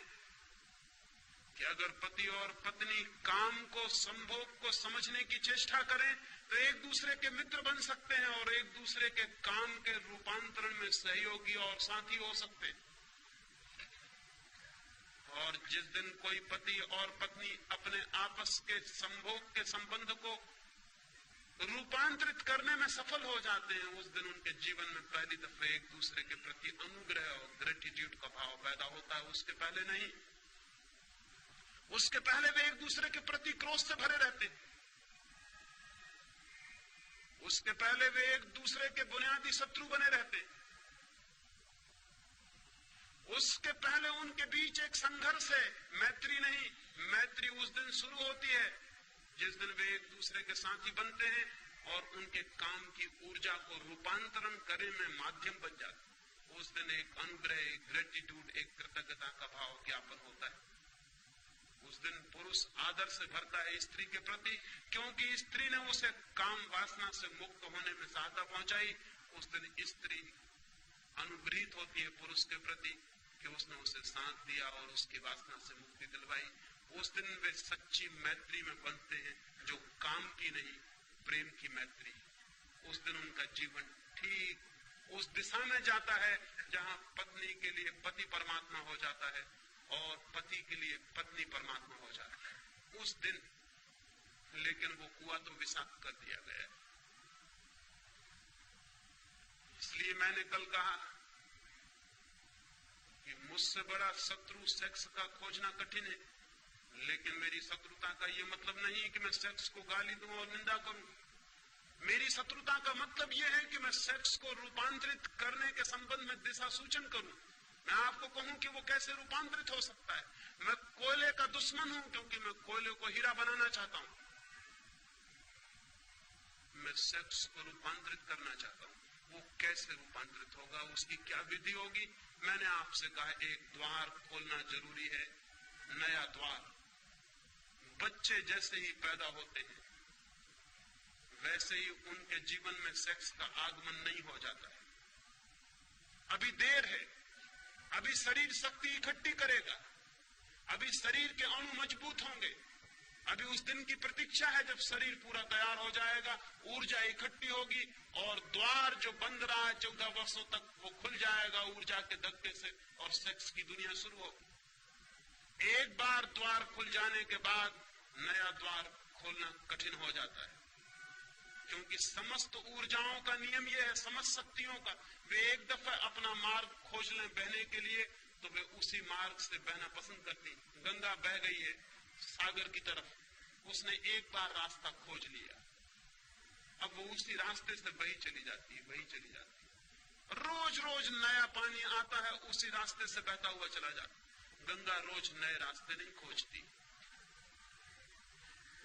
कि अगर पति और पत्नी काम को, संभोग को समझने की चेष्टा करें तो एक दूसरे के मित्र बन सकते हैं और एक दूसरे के काम के रूपांतरण में सहयोगी और साथी हो सकते हैं। और जिस दिन कोई पति और पत्नी अपने आपस के संभोग के संबंध को रूपांतरित करने में सफल हो जाते हैं, उस दिन उनके जीवन में पहली दफे एक दूसरे के प्रति अनुग्रह और ग्रेटिट्यूड का भाव पैदा होता है। उसके पहले नहीं। उसके पहले वे एक दूसरे के प्रति क्रोध से भरे रहते हैं। उसके पहले वे एक दूसरे के बुनियादी शत्रु बने रहते हैं। उसके पहले उनके बीच एक संघर्ष है, मैत्री नहीं। मैत्री उस दिन शुरू होती है जिस दिन वे एक दूसरे के साथी बनते हैं और उनके काम की ऊर्जा को रूपांतरण करने में माध्यम बन जाते। उस दिन एक अनुग्रह, एक ग्रेटिट्यूड, एक कृतज्ञता का भाव ज्ञापन होता है। उस दिन पुरुष आदर से भरता है स्त्री के प्रति, क्योंकि स्त्री ने उसे काम वासना से मुक्त होने में सहायता पहुंचाई। उस दिन स्त्री अनुग्रहित होती है पुरुष के प्रति कि उसने उसे साथ दिया और उसकी वासना से मुक्ति दिलवाई। उस दिन वे सच्ची मैत्री में बनते हैं, जो काम की नहीं, प्रेम की मैत्री। उस दिन उनका जीवन ठीक उस दिशा में जाता है जहां पत्नी के लिए पति परमात्मा हो जाता है और पति के लिए पत्नी परमात्मा हो जाता है उस दिन। लेकिन वो कुआं तो विषाक्त कर दिया गया। इसलिए मैंने कल कहा कि मुझसे बड़ा शत्रु सेक्स का खोजना कठिन है, लेकिन मेरी शत्रुता का ये मतलब नहीं कि मैं सेक्स को गाली दूं और निंदा करूं। मेरी शत्रुता का मतलब यह है कि मैं सेक्स को रूपांतरित करने के संबंध में दिशा सूचन करूं। मैं आपको कहूं कि वो कैसे रूपांतरित हो सकता है। मैं कोयले का दुश्मन हूं क्योंकि मैं कोयले को हीरा बनाना चाहता हूं। मैं सेक्स को रूपांतरित करना चाहता हूं। वो कैसे रूपांतरित होगा, उसकी क्या विधि होगी? मैंने आपसे कहा एक द्वार खोलना जरूरी है, नया द्वार। बच्चे जैसे ही पैदा होते हैं वैसे ही उनके जीवन में सेक्स का आगमन नहीं हो जाता है। अभी देर है, अभी शरीर शक्ति इकट्ठी करेगा, अभी शरीर के अणु मजबूत होंगे। अभी उस दिन की प्रतीक्षा है जब शरीर पूरा तैयार हो जाएगा, ऊर्जा इकट्ठी होगी और द्वार जो बंद रहा है 14 वर्षों तक वो खुल जाएगा ऊर्जा के धक्के से और सेक्स की दुनिया शुरू होगी। एक बार द्वार खुल जाने के बाद नया द्वार खोलना कठिन हो जाता है, क्योंकि समस्त ऊर्जाओं का नियम यह है, समस्त शक्तियों का। वे एक दफा अपना मार्ग खोज लें बहने के लिए तो वे उसी मार्ग से बहना पसंद करती। गंगा बह गई है सागर की तरफ, उसने एक बार रास्ता खोज लिया, अब वो उसी रास्ते से बही चली जाती है, बही चली जाती है। रोज रोज नया पानी आता है, उसी रास्ते से बहता हुआ चला जाता है। गंगा रोज नए रास्ते नहीं खोजती।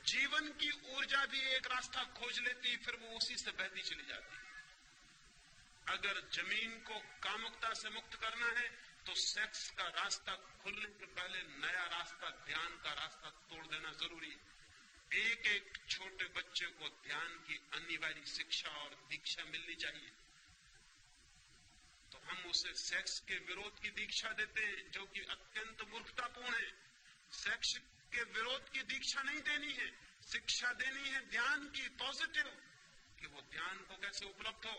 जीवन की ऊर्जा भी एक रास्ता खोज लेती, फिर वो उसी से बहती चली जाती। अगर जमीन को कामुकता से मुक्त करना है तो सेक्स का रास्ता खुलने के पहले नया रास्ता, ध्यान का रास्ता तोड़ देना जरूरी है। एक एक छोटे बच्चे को ध्यान की अनिवार्य शिक्षा और दीक्षा मिलनी चाहिए। तो हम उसे सेक्स के विरोध की दीक्षा देते हैं, जो कि अत्यंत मूर्खतापूर्ण है। सेक्स के विरोध की दीक्षा नहीं देनी है, शिक्षा देनी है ध्यान की, पॉजिटिव, कि वो ध्यान को कैसे उपलब्ध हो।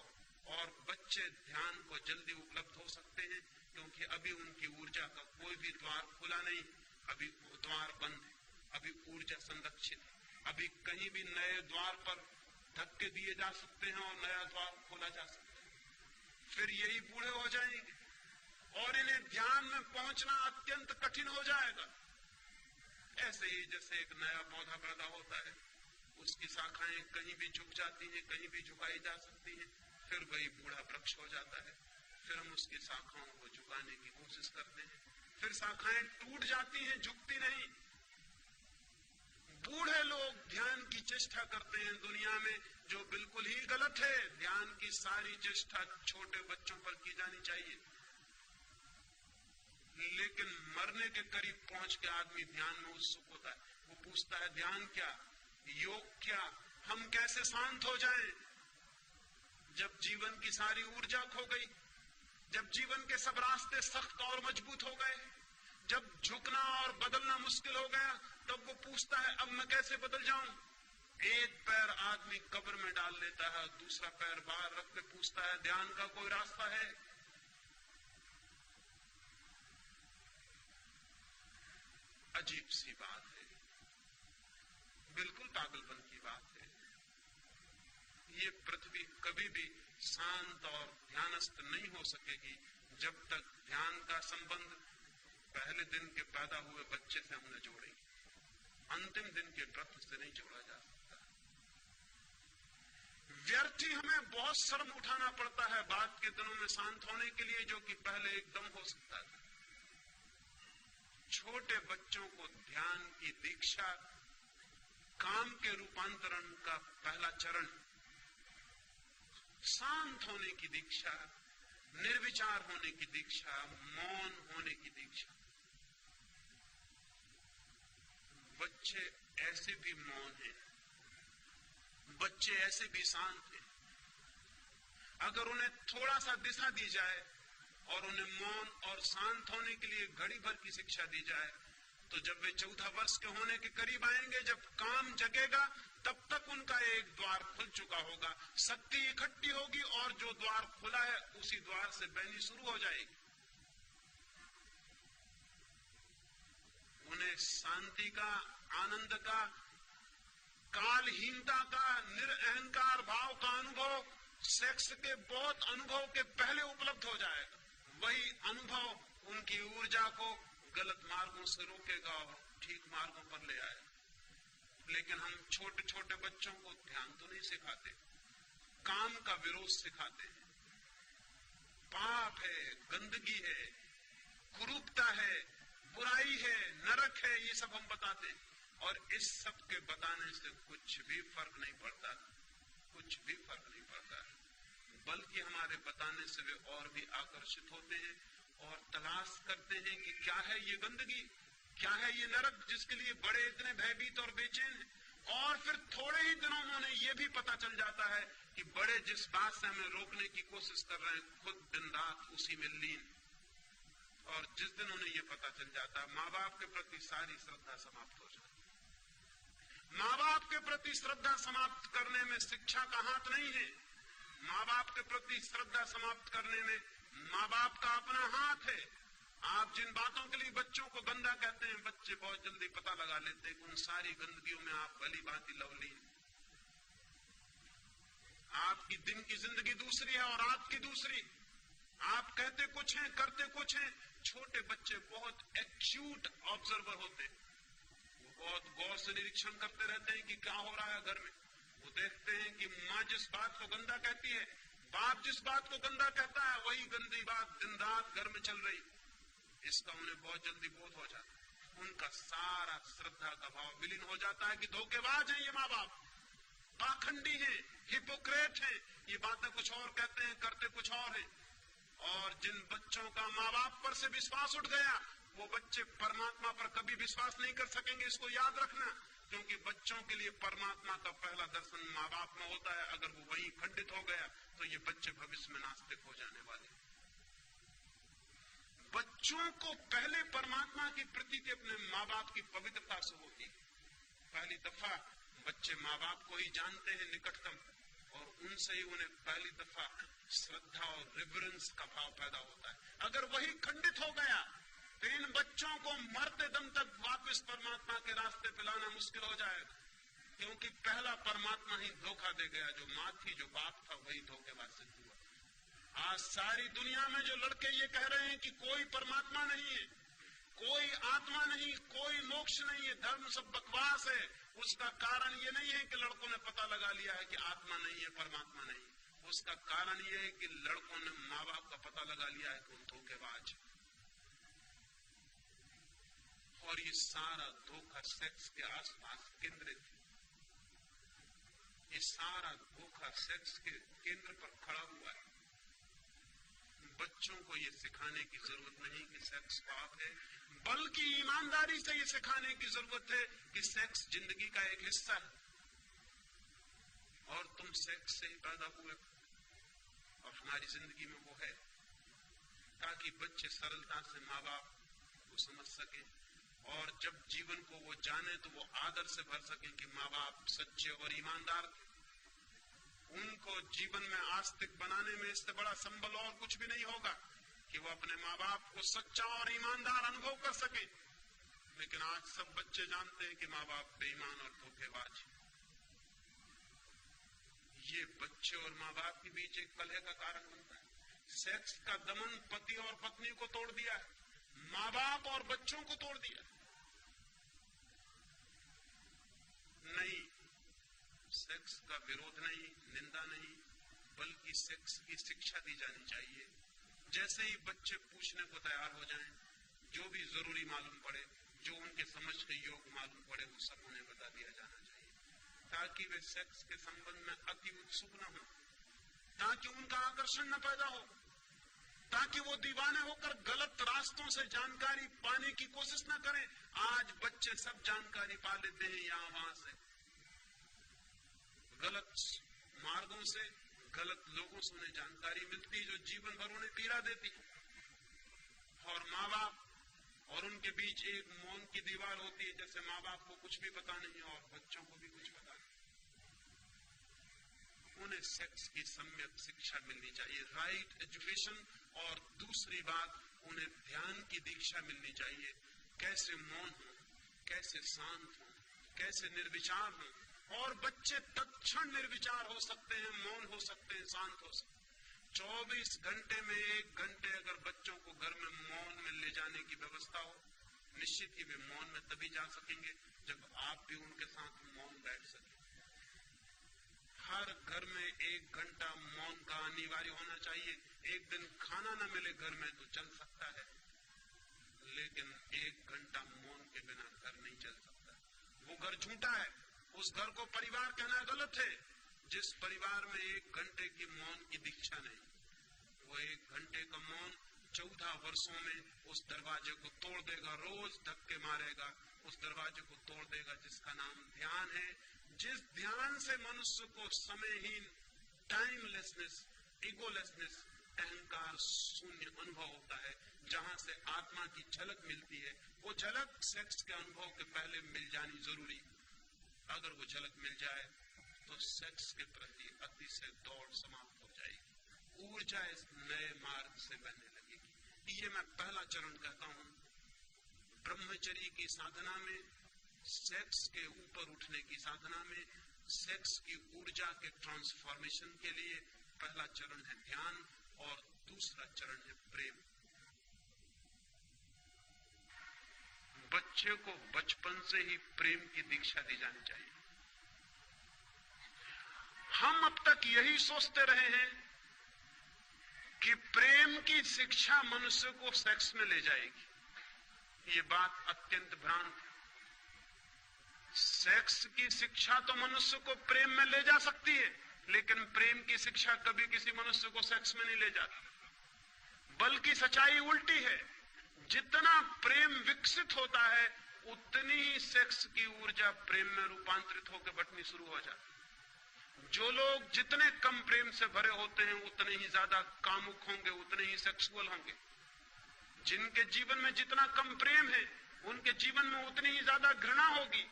और बच्चे ध्यान को जल्दी उपलब्ध हो सकते हैं क्योंकि अभी उनकी ऊर्जा का कोई भी द्वार खुला नहीं, अभी द्वार बंद है, अभी ऊर्जा संरक्षित है। अभी कहीं भी नए द्वार पर धक्के दिए जा सकते हैं और नया द्वार खोला जा सकता है। फिर यही बूढ़े हो जाएंगे और इन्हें ध्यान में पहुंचना अत्यंत कठिन हो जाएगा। ऐसे ही जैसे एक नया पौधा पैदा होता है, उसकी शाखाएं कहीं भी झुक जाती हैं, कहीं भी झुकाई जा सकती हैं, फिर वही बूढ़ा वृक्ष हो जाता है। फिर हम उसकी शाखाओं को झुकाने की कोशिश करते हैं, फिर शाखाएं टूट जाती हैं, झुकती नहीं। बूढ़े लोग ध्यान की चेष्टा करते हैं दुनिया में, जो बिल्कुल ही गलत है। ध्यान की सारी चेष्टा छोटे बच्चों पर की जानी चाहिए। लेकिन मरने के करीब पहुंच के आदमी ध्यान में उत्सुक होता है। वो पूछता है ध्यान क्या, योग क्या, हम कैसे शांत हो जाएं? जब जीवन की सारी ऊर्जा खो गई, जब जीवन के सब रास्ते सख्त और मजबूत हो गए, जब झुकना और बदलना मुश्किल हो गया, तब वो पूछता है अब मैं कैसे बदल जाऊं? एक पैर आदमी कब्र में डाल लेता है, दूसरा पैर बाहर रख के पूछता है ध्यान का कोई रास्ता है? अजीब सी बात है, बिल्कुल पागलपन की बात है। ये पृथ्वी कभी भी शांत और ध्यानस्थ नहीं हो सकेगी जब तक ध्यान का संबंध पहले दिन के पैदा हुए बच्चे से हम न जोड़ेंगे। अंतिम दिन के व्रत से नहीं जोड़ा जा सकता। व्यर्थ ही हमें बहुत शर्म उठाना पड़ता है बाद के दिनों में शांत होने के लिए, जो कि पहले एकदम हो सकता था। छोटे बच्चों को ध्यान की दीक्षा काम के रूपांतरण का पहला चरण, शांत होने की दीक्षा, निर्विचार होने की दीक्षा, मौन होने की दीक्षा। बच्चे ऐसे भी मौन हैं, बच्चे ऐसे भी शांत हैं। अगर उन्हें थोड़ा सा दिशा दी जाए और उन्हें मौन और शांत होने के लिए घड़ी भर की शिक्षा दी जाए, तो जब वे 14 वर्ष के होने के करीब आएंगे, जब काम जगेगा, तब तक उनका एक द्वार खुल चुका होगा, शक्ति इकट्ठी होगी और जो द्वार खुला है उसी द्वार से बहनी शुरू हो जाएगी। उन्हें शांति का, आनंद का, कालहीनता का, निरअहंकार भाव का अनुभव सेक्स के बहुत अनुभव के पहले उपलब्ध हो जाएगा। वही अनुभव उनकी ऊर्जा को गलत मार्गों से रोकेगा और ठीक मार्गों पर ले आएगा। लेकिन हम छोटे छोटे बच्चों को ध्यान तो नहीं सिखाते, काम का विरोध सिखाते हैं। पाप है, गंदगी है, कुरूपता है, बुराई है, नरक है, ये सब हम बताते हैं। और इस सब के बताने से कुछ भी फर्क नहीं पड़ता, कुछ भी फर्क नहीं पड़ता, बल्कि हमारे बताने से वे और भी आकर्षित होते हैं और तलाश करते हैं कि क्या है ये गंदगी, क्या है ये नरक, जिसके लिए बड़े इतने भयभीत और बेचैन हैं। और फिर थोड़े ही दिनों में उन्हें यह भी पता चल जाता है कि बड़े जिस बात से हमें रोकने की कोशिश कर रहे हैं, खुद दिन रात उसी में लीन। और जिस दिन उन्हें यह पता चल जाता है, माँ बाप के प्रति सारी श्रद्धा समाप्त हो जाती है। माँ बाप के प्रति श्रद्धा समाप्त करने में शिक्षा का हाथ नहीं है। माँ बाप के प्रति श्रद्धा समाप्त करने में माँ बाप का अपना हाथ है। आप जिन बातों के लिए बच्चों को गंदा कहते हैं, बच्चे बहुत जल्दी पता लगा लेते हैं कि उन सारी गंदगियों में आप भली भांति लवलीन। आपकी दिन की जिंदगी दूसरी है और आपकी दूसरी। आप कहते कुछ हैं, करते कुछ हैं। छोटे बच्चे बहुत एक्यूट ऑब्जर्वर होते हैं, वो बहुत गौर से निरीक्षण करते रहते हैं कि क्या हो रहा है घर में। वो देखते हैं कि माँ जिस बात को गंदा कहती है, बाप जिस बात को गंदा कहता है, वही गंदी बात दिन रात घर में चल रही। इसका उन्हें बहुत जल्दी बोध हो जाता है। उनका सारा श्रद्धा का भाव विलीन हो जाता है कि धोखेबाज हैं ये माँ बाप, पाखंडी हैं, हिपोक्रेट हैं, ये बातें कुछ और कहते हैं, करते कुछ और हैं। और जिन बच्चों का माँ बाप पर से विश्वास उठ गया, वो बच्चे परमात्मा पर कभी विश्वास नहीं कर सकेंगे, इसको याद रखना। क्योंकि बच्चों के लिए परमात्मा का पहला दर्शन माँ बाप में होता है। अगर वो वहीं खंडित हो गया तो ये बच्चे भविष्य में नास्तिक हो जाने वाले। बच्चों को पहले परमात्मा की प्रतीति अपने माँ बाप की पवित्रता से होती है। पहली दफा बच्चे माँ बाप को ही जानते हैं निकटतम, और उनसे ही उन्हें पहली दफा श्रद्धा और रिवरेंस का भाव पैदा होता है। अगर वही खंडित हो गया तो इन बच्चों को मरते दम तक वापस परमात्मा के रास्ते पे लाना मुश्किल हो जाएगा। क्योंकि पहला परमात्मा ही धोखा दे गया, जो माँ थी, जो बाप था, वही धोखेबाज सिद्ध हुआ। आज सारी दुनिया में जो लड़के ये कह रहे हैं कि कोई परमात्मा नहीं है, कोई आत्मा नहीं, कोई मोक्ष नहीं है, धर्म सब बकवास है, उसका कारण ये नहीं है कि लड़कों ने पता लगा लिया है कि आत्मा नहीं है, परमात्मा नहीं है। उसका कारण ये है कि लड़कों ने माँ बाप का पता लगा लिया है कि वो धोखेबाज। और ये सारा धोखा सेक्स के आसपास केंद्रित है। ये सारा धोखा सेक्स के केंद्र पर खड़ा हुआ है। बच्चों को ये सिखाने की जरूरत नहीं कि सेक्स पाप है, बल्कि ईमानदारी से ये सिखाने की जरूरत है कि सेक्स जिंदगी का एक हिस्सा है और तुम सेक्स से ही पैदा हुए और हमारी जिंदगी में वो है, ताकि बच्चे सरलता से माँ बाप को समझ सके और जब जीवन को वो जाने तो वो आदर से भर सके कि माँ बाप सच्चे और ईमानदार थे। उनको जीवन में आस्तिक बनाने में इससे बड़ा संबल और कुछ भी नहीं होगा कि वो अपने माँ बाप को सच्चा और ईमानदार अनुभव कर सके। लेकिन आज सब बच्चे जानते हैं कि माँ बाप बेईमान और धोखेबाज। ये बच्चे और माँ बाप के बीच एक कलह का कारण बनता है। सेक्स का दमन पति और पत्नी को तोड़ दिया है, माँ बाप और बच्चों को तोड़ दिया। नहीं, सेक्स का विरोध नहीं, निंदा नहीं, बल्कि सेक्स की शिक्षा दी जानी चाहिए। जैसे ही बच्चे पूछने को तैयार हो जाएं, जो भी जरूरी मालूम पड़े, जो उनके समझ के योग मालूम पड़े, वो सब उन्हें बता दिया जाना चाहिए, ताकि वे सेक्स के संबंध में अति उत्सुक न हो, ताकि उनका आकर्षण न पैदा हो, ताकि वो दीवाने होकर गलत रास्तों से जानकारी पाने की कोशिश न करें। आज बच्चे सब जानकारी पा लेते हैं यहां वहां से, गलत मार्गों से, गलत लोगों से उन्हें जानकारी मिलती जो जीवन भर उन्हें पीड़ा देती। और माँ बाप और उनके बीच एक मौन की दीवार होती है, जैसे माँ बाप को कुछ भी पता नहीं और बच्चों को भी कुछ पता नहीं। उन्हें सेक्स की सम्यक शिक्षा मिलनी चाहिए, राइट एजुकेशन। और दूसरी बात, उन्हें ध्यान की दीक्षा मिलनी चाहिए, कैसे मौन हो, कैसे शांत हो, कैसे निर्विचार हो। और बच्चे तत्क्षण निर्विचार हो सकते हैं, मौन हो सकते हैं, शांत हो सकते हैं। 24 घंटे में 1 घंटे अगर बच्चों को घर में मौन में ले जाने की व्यवस्था हो, निश्चित ही वे मौन में तभी जा सकेंगे जब आप भी उनके साथ मौन बैठ सकें। हर घर में 1 घंटा मौन का अनिवार्य होना चाहिए। एक दिन खाना न मिले घर में तो चल सकता है, लेकिन 1 घंटा मौन के बिना घर नहीं चल सकता। वो घर झूठा है, उस घर को परिवार कहना गलत है जिस परिवार में 1 घंटे की मौन की दीक्षा नहीं। वो 1 घंटे का मौन 14 वर्षों में उस दरवाजे को तोड़ देगा, रोज धक्के मारेगा, उस दरवाजे को तोड़ देगा जिसका नाम ध्यान है। जिस ध्यान से मनुष्य को समयहीन, टाइमलेसनेस, ईगोलेसनेस, अहंकार शून्य अनुभव होता है, जहां से आत्मा की झलक मिलती है। वो झलक सेक्स के अनुभव के पहले मिल जानी जरूरी। अगर वो झलक मिल जाए तो सेक्स के प्रति अतिशय दौड़ समाप्त हो जाएगी, ऊर्जा इस नए मार्ग से बहने लगेगी। ये मैं पहला चरण कहता हूं। ब्रह्मचर्य की साधना में, सेक्स के ऊपर उठने की साधना में, सेक्स की ऊर्जा के ट्रांसफॉर्मेशन के लिए पहला चरण है ध्यान और दूसरा चरण है प्रेम। बच्चे को बचपन से ही प्रेम की दीक्षा दी जानी चाहिए। हम अब तक यही सोचते रहे हैं कि प्रेम की शिक्षा मनुष्य को सेक्स में ले जाएगी। ये बात अत्यंत भ्रांत है। सेक्स की शिक्षा तो मनुष्य को प्रेम में ले जा सकती है, लेकिन प्रेम की शिक्षा कभी किसी मनुष्य को सेक्स में नहीं ले जाती। बल्कि सच्चाई उल्टी है, जितना प्रेम विकसित होता है उतनी ही सेक्स की ऊर्जा प्रेम में रूपांतरित होकर बटनी शुरू हो जाती। जो लोग जितने कम प्रेम से भरे होते हैं उतने ही ज्यादा कामुक होंगे, उतने ही सेक्सुअल होंगे। जिनके जीवन में जितना कम प्रेम है उनके जीवन में उतनी ही ज्यादा घृणा होगी।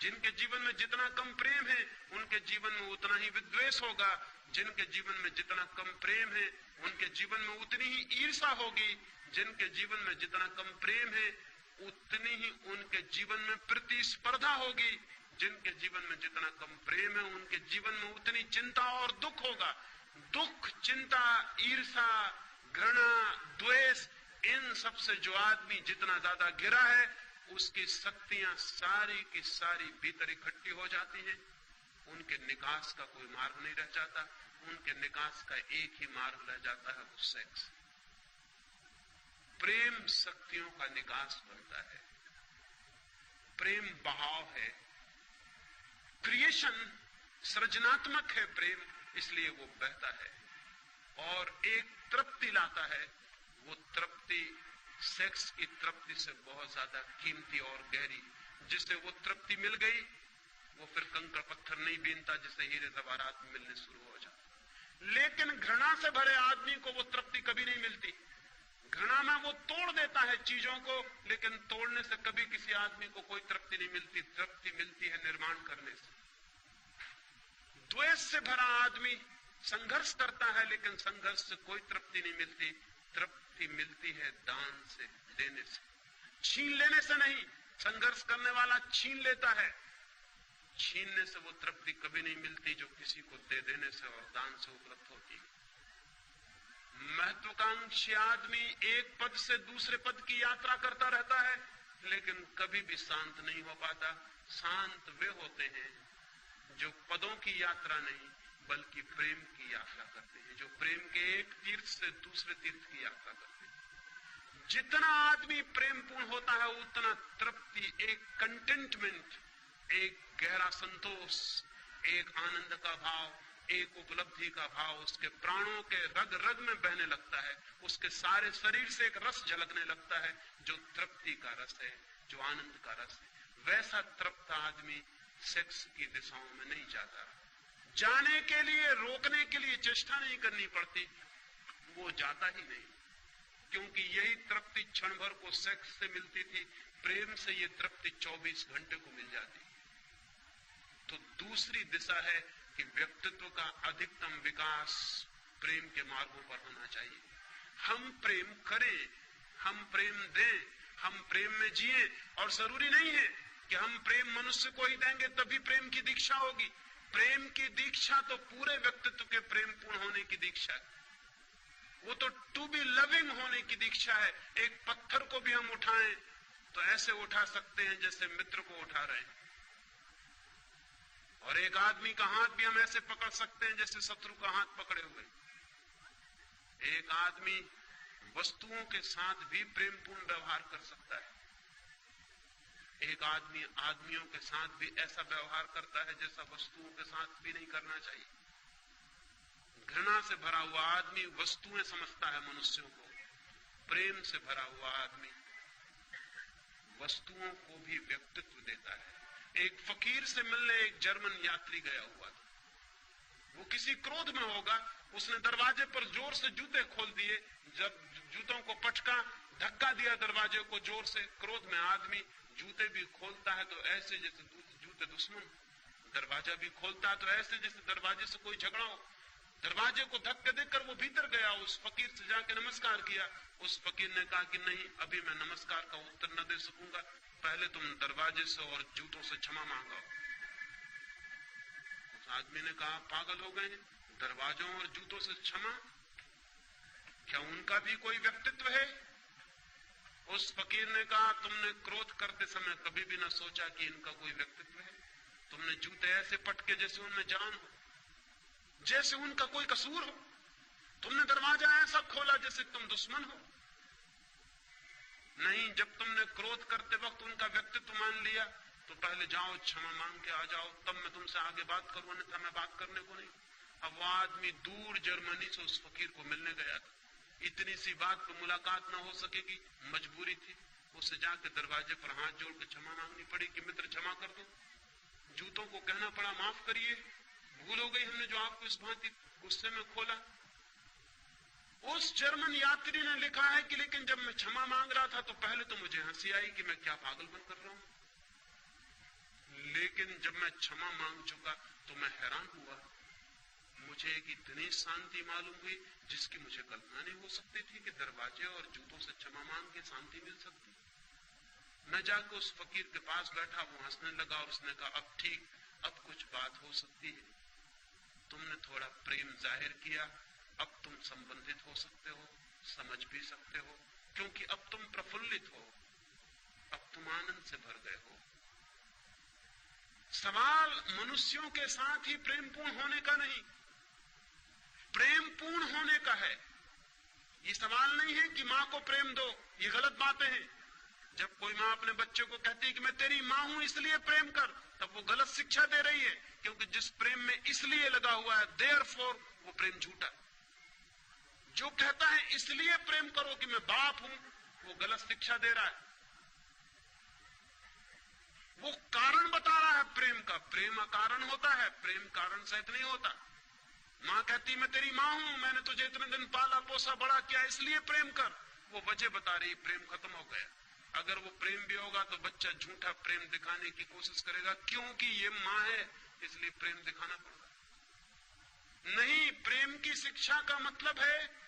जिनके जीवन में जितना कम प्रेम है उनके जीवन में उतना ही विद्वेष होगा। जिनके जीवन में जितना कम प्रेम है उनके जीवन में उतनी ही ईर्ष्या होगी। जिनके जीवन में जितना कम प्रेम है उतनी ही उनके जीवन में प्रतिस्पर्धा होगी। जिनके जीवन में जितना कम प्रेम है उनके जीवन में उतनी चिंता और दुख होगा। दुख, चिंता, ईर्ष्या, घृणा, द्वेष, इन सब से जो आदमी जितना ज्यादा घिरा है उसकी शक्तियां सारी की सारी भीतर इकट्ठी हो जाती हैं। उनके निकास का कोई मार्ग नहीं रह जाता। उनके निकास का एक ही मार्ग रह जाता है, वो सेक्स। प्रेम शक्तियों का निकास बनता है। प्रेम बहाव है, क्रिएशन, सृजनात्मक है प्रेम, इसलिए वो बहता है और एक तृप्ति लाता है। वो तृप्ति सेक्स की तृप्ति से बहुत ज्यादा कीमती और गहरी। जिसे वो तृप्ति मिल गई वो फिर कंकड़ पत्थर नहीं बीनता, जिसे हीरे जवाहरात मिलने शुरू हो जाते। लेकिन घृणा से भरे आदमी को वो तृप्ति कभी नहीं मिलती। घृणा में वो तोड़ देता है चीजों को, लेकिन तोड़ने से कभी किसी आदमी को कोई तृप्ति नहीं मिलती। तृप्ति मिलती है निर्माण करने से। द्वेष से भरा आदमी संघर्ष करता है, लेकिन संघर्ष से कोई तृप्ति नहीं मिलती। तृप्ति मिलती है दान से, देने से, छीन लेने से नहीं। संघर्ष करने वाला छीन लेता है, छीनने से वो तृप्ति कभी नहीं मिलती जो किसी को दे देने से और दान से उपलब्ध होती है। महत्वाकांक्षी आदमी एक पद से दूसरे पद की यात्रा करता रहता है, लेकिन कभी भी शांत नहीं हो पाता। शांत वे होते हैं जो पदों की यात्रा नहीं बल्कि प्रेम की यात्रा करते हैं, जो प्रेम के एक तीर्थ से दूसरे तीर्थ की यात्रा करते हैं। जितना आदमी प्रेमपूर्ण होता है उतना तृप्ति, एक कंटेंटमेंट, एक गहरा संतोष, एक आनंद का भाव, एक उपलब्धि का भाव उसके प्राणों के रग रग में बहने लगता है। उसके सारे शरीर से एक रस झलकने लगता है जो तृप्ति का रस है, जो आनंद का रस है। वैसा तृप्त आदमी सेक्स की दिशाओं में नहीं जाता। जाने के लिए, रोकने के लिए चेष्टा नहीं करनी पड़ती, वो जाता ही नहीं। क्योंकि यही तृप्ति क्षण भर को सेक्स से मिलती थी, प्रेम से ये तृप्ति 24 घंटे को मिल जाती। तो दूसरी दिशा है कि व्यक्तित्व का अधिकतम विकास प्रेम के मार्गों पर होना चाहिए। हम प्रेम करें, हम प्रेम दें, हम प्रेम में जिए। और जरूरी नहीं है कि हम प्रेम मनुष्य को ही देंगे तभी प्रेम की दीक्षा होगी। प्रेम की दीक्षा तो पूरे व्यक्तित्व के प्रेम पूर्ण होने की दीक्षा है। वो तो टू बी लविंग होने की दीक्षा है। एक पत्थर को भी हम उठाएं तो ऐसे उठा सकते हैं जैसे मित्र को उठा रहे हैं, और एक आदमी का हाथ भी हम ऐसे पकड़ सकते हैं जैसे शत्रु का हाथ पकड़े हुए। एक आदमी वस्तुओं के साथ भी प्रेमपूर्ण व्यवहार कर सकता है। एक आदमी आदमियों के साथ भी ऐसा व्यवहार करता है जैसा वस्तुओं के साथ भी नहीं करना चाहिए। घृणा से भरा हुआ आदमी वस्तुएं समझता है मनुष्यों को। प्रेम से भरा हुआ आदमी वस्तुओं को भी व्यक्तित्व देता है। एक फकीर से मिलने एक जर्मन यात्री गया हुआ था। वो किसी क्रोध में होगा, उसने दरवाजे पर जोर से जूते खोल दिए। जब जूतों को पटका, धक्का दिया दरवाजे को जोर से। क्रोध में आदमी जूते भी खोलता है तो ऐसे जैसे जूते दुश्मन, दरवाजा भी खोलता है तो ऐसे जैसे दरवाजे से कोई झगड़ा हो। दरवाजे को धक्के देकर वो भीतर गया, उस फकीर से जाके नमस्कार किया। उस फकीर ने कहा कि नहीं, अभी मैं नमस्कार का उत्तर न दे सकूंगा, पहले तुम दरवाजे से और जूतों से क्षमा मांगो। उस आदमी ने कहा, पागल हो गए, दरवाजों और जूतों से क्षमा? क्या उनका भी कोई व्यक्तित्व है? उस फकीर ने कहा, तुमने क्रोध करते समय कभी भी न सोचा कि इनका कोई व्यक्तित्व है। तुमने जूते ऐसे पटके जैसे उनमें जान हो, जैसे उनका कोई कसूर हो। तुमने दरवाजा ऐसा खोला जैसे तुम दुश्मन हो। नहीं, जब तुमने क्रोध करते वक्त उनका व्यक्तित्व मान लिया तो पहले जाओ क्षमा मांग के आ जाओ, तब मैं तुमसे आगे बात करूं, अन्यथा मैं बात करने को नहीं। अब वो आदमी दूर जर्मनी से उस फकीर को मिलने गया था, इतनी सी बात पर मुलाकात ना हो सकेगी, मजबूरी थी, उसे जाके दरवाजे पर हाथ जोड़ के क्षमा मांगनी पड़ी कि मित्र क्षमा कर दो। जूतों को कहना पड़ा माफ करिए, भूल हो गई, हमने जो आपको इस भांति गुस्से में खोला। उस जर्मन यात्री ने लिखा है कि लेकिन जब मैं क्षमा मांग रहा था तो पहले तो मुझे हंसी आई कि मैं क्या पागलपन कर रहा हूं, लेकिन जब मैं क्षमा मांग चुका तो मैं हैरान हुआ, मुझे एक इतनी शांति मालूम हुई जिसकी मुझे कल्पना नहीं हो सकती थी कि दरवाजे और जूतों से क्षमा मांग के शांति मिल सकती। मैं जाकर उस फकीर के पास बैठा, वो हंसने लगा और उसने कहा अब ठीक, अब कुछ बात हो सकती है, तुमने थोड़ा प्रेम जाहिर किया, अब तुम संबंधित हो सकते हो, समझ भी सकते हो, क्योंकि अब तुम प्रफुल्लित हो, अब तुम आनंद से भर गए हो। सवाल मनुष्यों के साथ ही प्रेमपूर्ण होने का नहीं, प्रेमपूर्ण होने का है। ये सवाल नहीं है कि मां को प्रेम दो, ये गलत बातें हैं। जब कोई मां अपने बच्चे को कहती है कि मैं तेरी मां हूं इसलिए प्रेम कर, तब वो गलत शिक्षा दे रही है, क्योंकि जिस प्रेम में इसलिए लगा हुआ है देयरफॉर वो प्रेम झूठा है। जो कहता है इसलिए प्रेम करो कि मैं बाप हूं, वो गलत शिक्षा दे रहा है। वो कारण बता रहा है प्रेम का, प्रेम अकारण होता है, प्रेम कारण सहित नहीं होता। मां कहती मैं तेरी मां हूं, मैंने तुझे इतने दिन पाला पोसा बड़ा किया इसलिए प्रेम कर, वो वजह बता रही, प्रेम खत्म हो गया। अगर वो प्रेम भी होगा तो बच्चा झूठा प्रेम दिखाने की कोशिश करेगा, क्योंकि ये मां है इसलिए प्रेम दिखाना पड़ेगा। नहीं, प्रेम की शिक्षा का मतलब है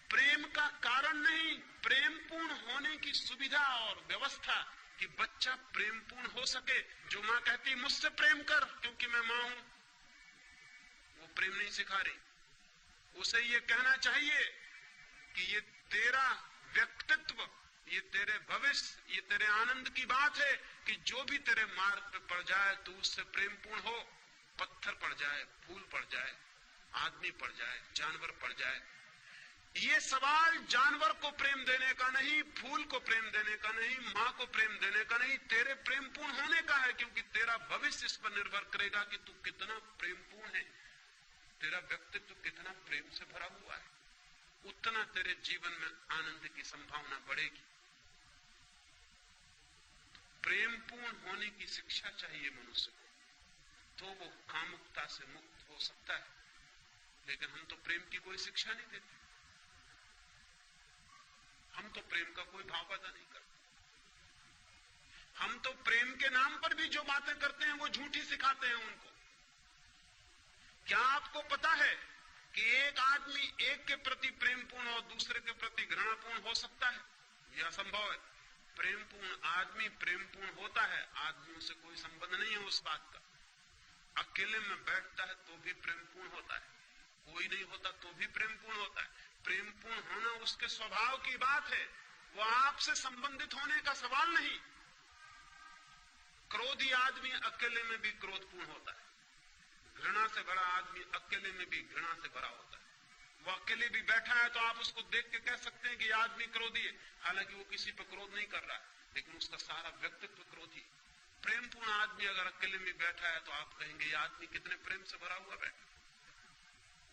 प्रेम का कारण नहीं, प्रेम पूर्ण होने की सुविधा और व्यवस्था कि बच्चा प्रेम पूर्ण हो सके। जो मां कहती मुझसे प्रेम कर क्योंकि मैं मां हूं, वो प्रेम नहीं सिखा रही। उसे ये कहना चाहिए कि ये तेरा व्यक्तित्व, ये तेरे भविष्य, ये तेरे आनंद की बात है कि जो भी तेरे मार्ग पे पड़ जाए तो उससे प्रेम पूर्ण हो। पत्थर पड़ जाए, फूल पड़ जाए, आदमी पड़ जाए, जानवर पड़ जाए, ये सवाल जानवर को प्रेम देने का नहीं, फूल को प्रेम देने का नहीं, मां को प्रेम देने का नहीं, तेरे प्रेम पूर्ण होने का है, क्योंकि तेरा भविष्य इस पर निर्भर करेगा कि तू कितना प्रेम पूर्ण है, तेरा व्यक्तित्व कितना प्रेम से भरा हुआ है, उतना तेरे जीवन में आनंद की संभावना बढ़ेगी। प्रेम पूर्ण होने की शिक्षा चाहिए मनुष्य को, तो वो कामुकता से मुक्त हो सकता है। लेकिन हम तो प्रेम की कोई शिक्षा नहीं देते, हम तो प्रेम का कोई भाव पैदा नहीं करते। हम तो प्रेम के नाम पर भी जो बातें करते हैं वो झूठी सिखाते हैं उनको। क्या आपको पता है कि एक आदमी एक के प्रति प्रेमपूर्ण और दूसरे के प्रति घृणापूर्ण हो सकता है? यह असंभव है। प्रेमपूर्ण आदमी प्रेमपूर्ण होता है, आदमियों से कोई संबंध नहीं है उस बात का। अकेले में बैठता है तो भी प्रेमपूर्ण होता है, कोई नहीं होता तो भी प्रेमपूर्ण होता है। प्रेमपूर्ण होना उसके स्वभाव की बात है, वो आपसे संबंधित होने का सवाल नहीं। क्रोधी आदमी अकेले में भी क्रोधपूर्ण होता है, घृणा से भरा आदमी अकेले में भी घृणा से भरा होता है। वो अकेले भी बैठा है तो आप उसको देख के कह सकते हैं कि यह आदमी क्रोधी है, हालांकि वो किसी पर क्रोध नहीं कर रहा है, लेकिन उसका सारा व्यक्तित्व क्रोधी। प्रेमपूर्ण आदमी अगर अकेले में बैठा है तो आप कहेंगे यह आदमी कितने प्रेम से भरा हुआ बैठा।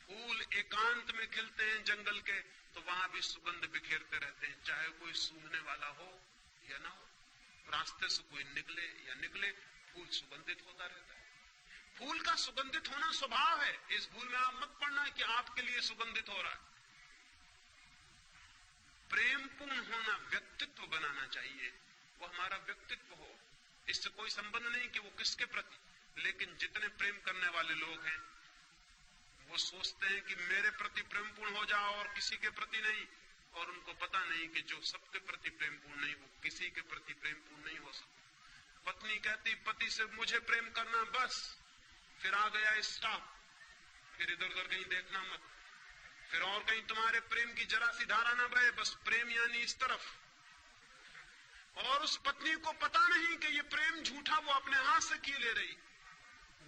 फूल एकांत में खिलते हैं जंगल के तो वहां भी सुगंध बिखेरते रहते हैं, चाहे कोई सूंघने वाला हो या ना हो। रास्ते से कोई निकले या निकले, फूल सुगंधित होता रहता है। फूल का सुगंधित होना स्वभाव है, इस भूल में आप मत पड़ना कि आपके लिए सुगंधित हो रहा है। प्रेमपूर्ण होना व्यक्तित्व बनाना चाहिए, वो हमारा व्यक्तित्व हो, इससे कोई संबंध नहीं कि वो किसके प्रति। लेकिन जितने प्रेम करने वाले लोग हैं वो सोचते हैं कि मेरे प्रति प्रेमपूर्ण हो जाओ और किसी के प्रति नहीं, और उनको पता नहीं कि जो सबके प्रति प्रेमपूर्ण नहीं वो किसी के प्रति प्रेमपूर्ण नहीं हो सकता। पत्नी कहती पति से मुझे प्रेम करना बस, फिर आ गया स्टॉप, फिर इधर उधर कहीं देखना मत, फिर और कहीं तुम्हारे प्रेम की जरा सी धारा ना बहे, बस प्रेम यानी इस तरफ। और उस पत्नी को पता नहीं कि ये प्रेम झूठा वो अपने हाथ से किए ले रही।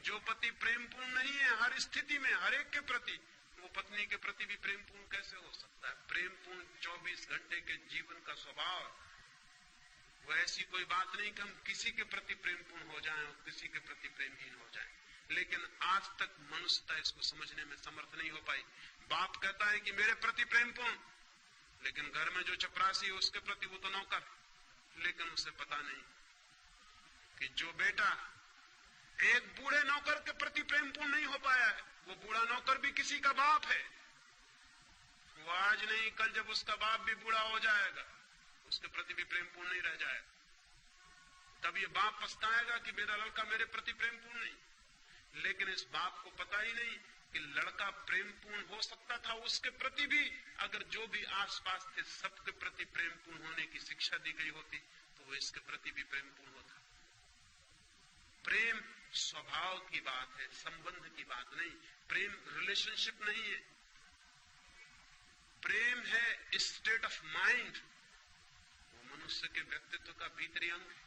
जो पति प्रेमपूर्ण नहीं है हर स्थिति में हर एक के प्रति, वो पत्नी के प्रति भी प्रेमपूर्ण कैसे हो सकता है? प्रेमपूर्ण 24 घंटे के जीवन का स्वभाव, वो ऐसी कोई बात नहीं कि हम किसी के प्रति प्रेमपूर्ण हो जाएं और किसी के प्रति प्रेमहीन हो जाएं। लेकिन आज तक मनुष्यता इसको समझने में समर्थ नहीं हो पाई। बाप कहता है कि मेरे प्रति प्रेमपूर्ण, लेकिन घर में जो चपरासी है उसके प्रति वो तो नौकर। लेकिन उसे पता नहीं कि जो बेटा एक बूढ़े नौकर के प्रति प्रेमपूर्ण नहीं हो पाया है, वो बूढ़ा नौकर भी किसी का बाप है। वो आज नहीं कल जब उसका बाप भी बूढ़ा हो जाएगा, उसके प्रति भी प्रेमपूर्ण नहीं रह जाएगा। तब ये बाप पछताएगा कि मेरा लड़का मेरे प्रति प्रेमपूर्ण नहीं। लेकिन इस बाप को पता ही नहीं कि लड़का प्रेमपूर्ण हो सकता था उसके प्रति भी, अगर जो भी आसपास थे सबके प्रति प्रेमपूर्ण होने की शिक्षा दी गई होती तो वो इसके प्रति भी प्रेमपूर्ण होता। प्रेम स्वभाव की बात है, संबंध की बात नहीं। प्रेम रिलेशनशिप नहीं है, प्रेम है स्टेट ऑफ माइंड, वो मनुष्य के व्यक्तित्व का भीतरी अंग।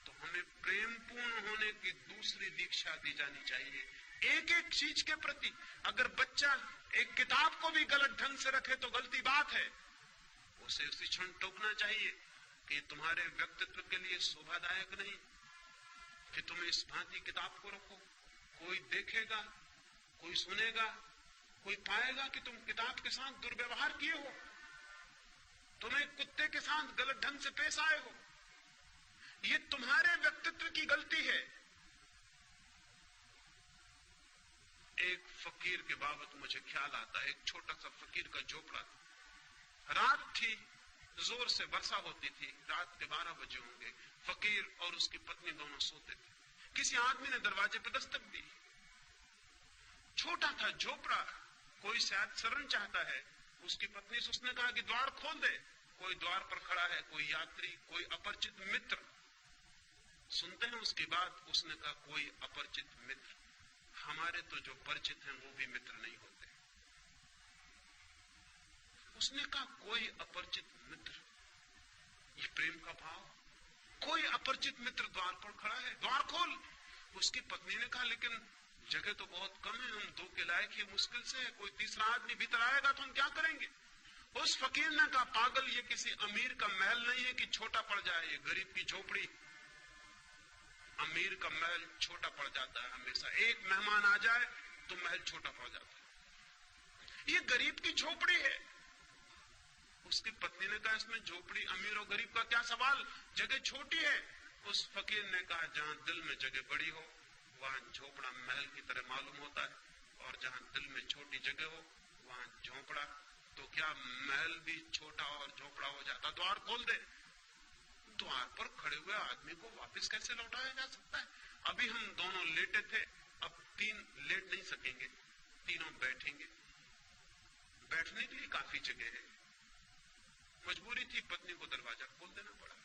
तो हमें प्रेमपूर्ण होने की दूसरी दीक्षा दी जानी चाहिए एक एक चीज के प्रति। अगर बच्चा एक किताब को भी गलत ढंग से रखे तो गलती बात है, उसे उसी क्षण टोकना चाहिए कि तुम्हारे व्यक्तित्व के लिए शोभादायक नहीं कि तुम इस भांति किताब को रखो। कोई देखेगा, कोई सुनेगा, कोई पाएगा कि तुम किताब के साथ दुर्व्यवहार किए हो, तुम एक कुत्ते के साथ गलत ढंग से पेश आए हो। ये तुम्हारे व्यक्तित्व की गलती है। एक फकीर के बाबत मुझे ख्याल आता है। एक छोटा सा फकीर का झोपड़ा था। रात थी, जोर से वर्षा होती थी, रात के 12 बजे होंगे। फकीर और उसकी पत्नी दोनों सोते थे। किसी आदमी ने दरवाजे पर दस्तक दी। छोटा था झोपड़ा, कोई शायद शरण चाहता है। उसकी पत्नी से उसने कहा कि द्वार खोल दे। कोई द्वार पर खड़ा है, कोई यात्री, कोई अपरिचित मित्र। सुनते हैं उसकी बात। उसने कहा कोई अपरिचित मित्र, हमारे तो जो परिचित हैं वो भी मित्र नहीं होते। उसने कहा कोई अपरिचित मित्र, ये प्रेम का भाव। कोई अपरिचित मित्र द्वार पर खड़ा है, द्वार खोल। उसकी पत्नी ने कहा लेकिन जगह तो बहुत कम है, हम 2 के लायक ही मुश्किल से है, कोई तीसरा आदमी भीतर आएगा तो हम क्या करेंगे? उस फकीर ने कहा पागल, ये किसी अमीर का महल नहीं है कि छोटा पड़ जाए, ये गरीब की झोपड़ी। अमीर का महल छोटा पड़ जाता है हमेशा। एक मेहमान आ जाए तो महल छोटा पड़ जाता है। ये गरीब की झोपड़ी है। उसकी पत्नी ने कहा इसमें झोपड़ी, अमीर और गरीब का क्या सवाल, जगह छोटी है। उस फकीर ने कहा जहां दिल में जगह बड़ी हो वहां झोपड़ा महल की तरह मालूम होता है, और जहां दिल में छोटी जगह हो वहां झोपड़ा। तो क्या महल भी छोटा और झोपड़ा हो जाता? द्वार खोल दे। द्वार पर खड़े हुए आदमी को वापस कैसे लौटाया जा सकता है? अभी हम दोनों लेटे थे, अब 3 लेट नहीं सकेंगे, तीनों बैठेंगे। बैठने के लिए काफी जगह है। मजबूरी थी, पत्नी को दरवाजा खोल देना पड़ा।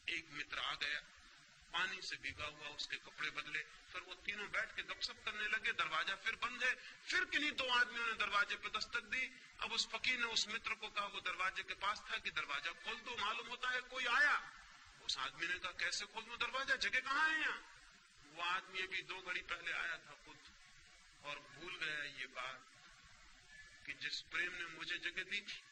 एक मित्र आ गया, पानी से भीगा हुआ, उसके कपड़े बदले। फिर वो तीनों बैठ के गपशप करने लगे। दरवाजा फिर बंद है। फिर किन्हीं 2 आदमियों ने दरवाजे पे दस्तक दी। अब उस फकीर ने उस मित्र को कहा, वो दरवाजे के पास था, कि दरवाजा खोल दो, मालूम होता है कोई आया। उस आदमी ने कहा कैसे खोल दूं दरवाजा, जगह कहाँ है यहाँ? वो आदमी अभी 2 घड़ी पहले आया था खुद, और भूल गया ये बात कि जिस प्रेम ने मुझे जगह दी थी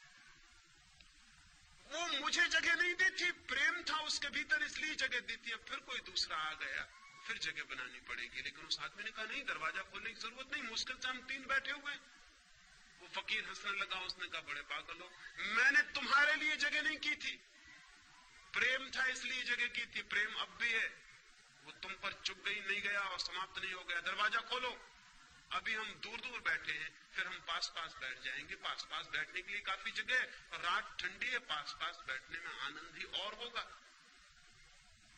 वो मुझे जगह नहीं दी थी। प्रेम था उसके भीतर, इसलिए जगह दी थी। अब फिर कोई दूसरा आ गया, फिर जगह बनानी पड़ेगी। लेकिन उस आदमी ने कहा नहीं, दरवाजा खोलने की जरूरत नहीं, मुश्किल से हम 3 बैठे हुए। वो फकीर हंसने लगा। उसने कहा बड़े पागल हो, मैंने तुम्हारे लिए जगह नहीं की थी, प्रेम था इसलिए जगह की थी। प्रेम अब भी है, वो तुम पर चुप गई, नहीं गया और समाप्त नहीं हो गया। दरवाजा खोलो। अभी हम दूर दूर बैठे हैं, फिर हम पास पास बैठ जाएंगे। पास पास बैठने के लिए काफी जगह है, और रात ठंडी है, पास पास बैठने में आनंद ही और होगा।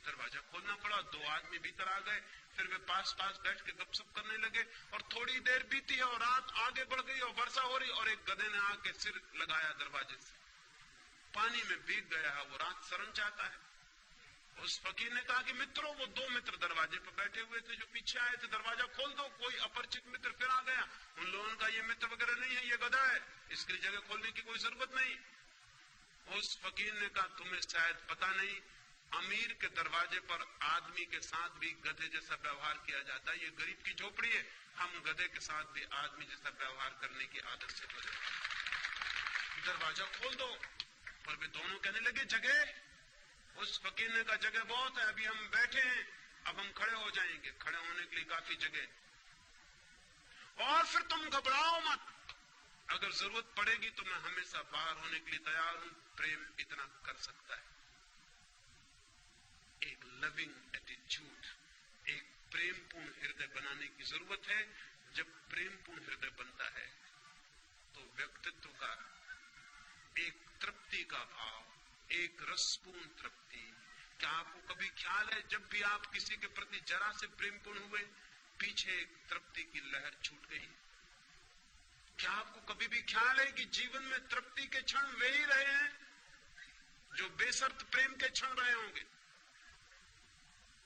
दरवाजा खोलना पड़ा। 2 आदमी भीतर आ गए। फिर वे पास पास बैठ के गपशप करने लगे, और थोड़ी देर बीती है और रात आगे बढ़ गई और वर्षा हो रही, और एक गधे ने आके सिर लगाया दरवाजे से, पानी में भीग गया है। वो रात शरण चाहता है। उस फकीर ने कहा कि मित्रों, वो 2 मित्र दरवाजे पर बैठे हुए थे जो पीछे आए थे, दरवाजा खोल दो। कोई अपरिचित मित्र फिर आ गया। उन लोगों का ये मित्र वगैरह नहीं है, ये गधा है, इसके लिए जगह खोलने की कोई जरूरत नहीं। उस फकीर ने कहा तुम्हें शायद पता नहीं, अमीर के दरवाजे पर आदमी के साथ भी गधे जैसा व्यवहार किया जाता है। ये गरीब की झोपड़ी है, हम गधे के साथ भी आदमी जैसा व्यवहार करने की आदत से हो जाए। दरवाजा खोल दो। पर वे दोनों कहने लगे जगह, उस फकीर ने कहा जगह बहुत है, अभी हम बैठे हैं, अब हम खड़े हो जाएंगे, खड़े होने के लिए काफी जगह। और फिर तुम घबराओ मत, अगर जरूरत पड़ेगी तो मैं हमेशा बाहर होने के लिए तैयार हूं। प्रेम इतना कर सकता है। एक लविंग एटीट्यूड, एक प्रेमपूर्ण हृदय बनाने की जरूरत है। जब प्रेमपूर्ण हृदय बनता है तो व्यक्तित्व का एक तृप्ति का भाव, एक रसपूर्ण तृप्ति। क्या आपको कभी ख्याल है जब भी आप किसी के प्रति जरा से प्रेमपूर्ण हुए, पीछे एक तृप्ति की लहर छूट गई? क्या आपको कभी भी ख्याल है कि जीवन में तृप्ति के क्षण वे ही रहे हैं जो बेशर्त प्रेम के क्षण रहे होंगे,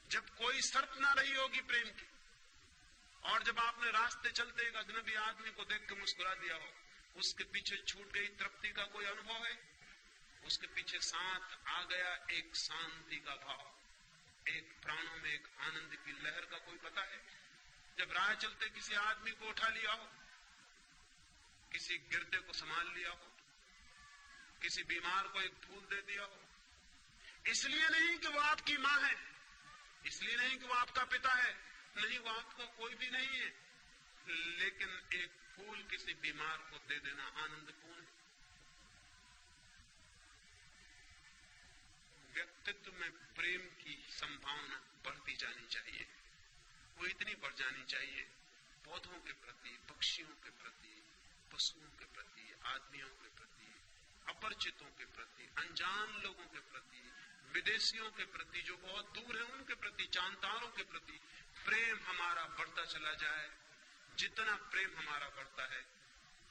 जब कोई शर्त ना रही होगी प्रेम की? और जब आपने रास्ते चलते एक अजनबी आदमी को देख के मुस्कुरा दिया हो, उसके पीछे छूट गई तृप्ति का कोई अनुभव है? उसके पीछे साथ आ गया एक शांति का भाव, एक प्राणों में एक आनंद की लहर का कोई पता है? जब राह चलते किसी आदमी को उठा लिया हो, किसी गिरते को संभाल लिया हो, किसी बीमार को एक फूल दे दिया हो, इसलिए नहीं कि वो आपकी मां है, इसलिए नहीं कि वो आपका पिता है, नहीं, वो आपका कोई भी नहीं है, लेकिन एक फूल किसी बीमार को दे देना आनंदपूर्ण है। व्यक्तित्व में प्रेम की संभावना बढ़ती जानी चाहिए। वो इतनी बढ़ जानी चाहिए पौधों के प्रति, पक्षियों के प्रति, पशुओं के प्रति, आदमियों के प्रति, अपरिचितों के प्रति, अनजान लोगों के प्रति, विदेशियों के प्रति, जो बहुत दूर है उनके प्रति, चांतारों के प्रति प्रेम हमारा बढ़ता चला जाए। जितना प्रेम हमारा बढ़ता है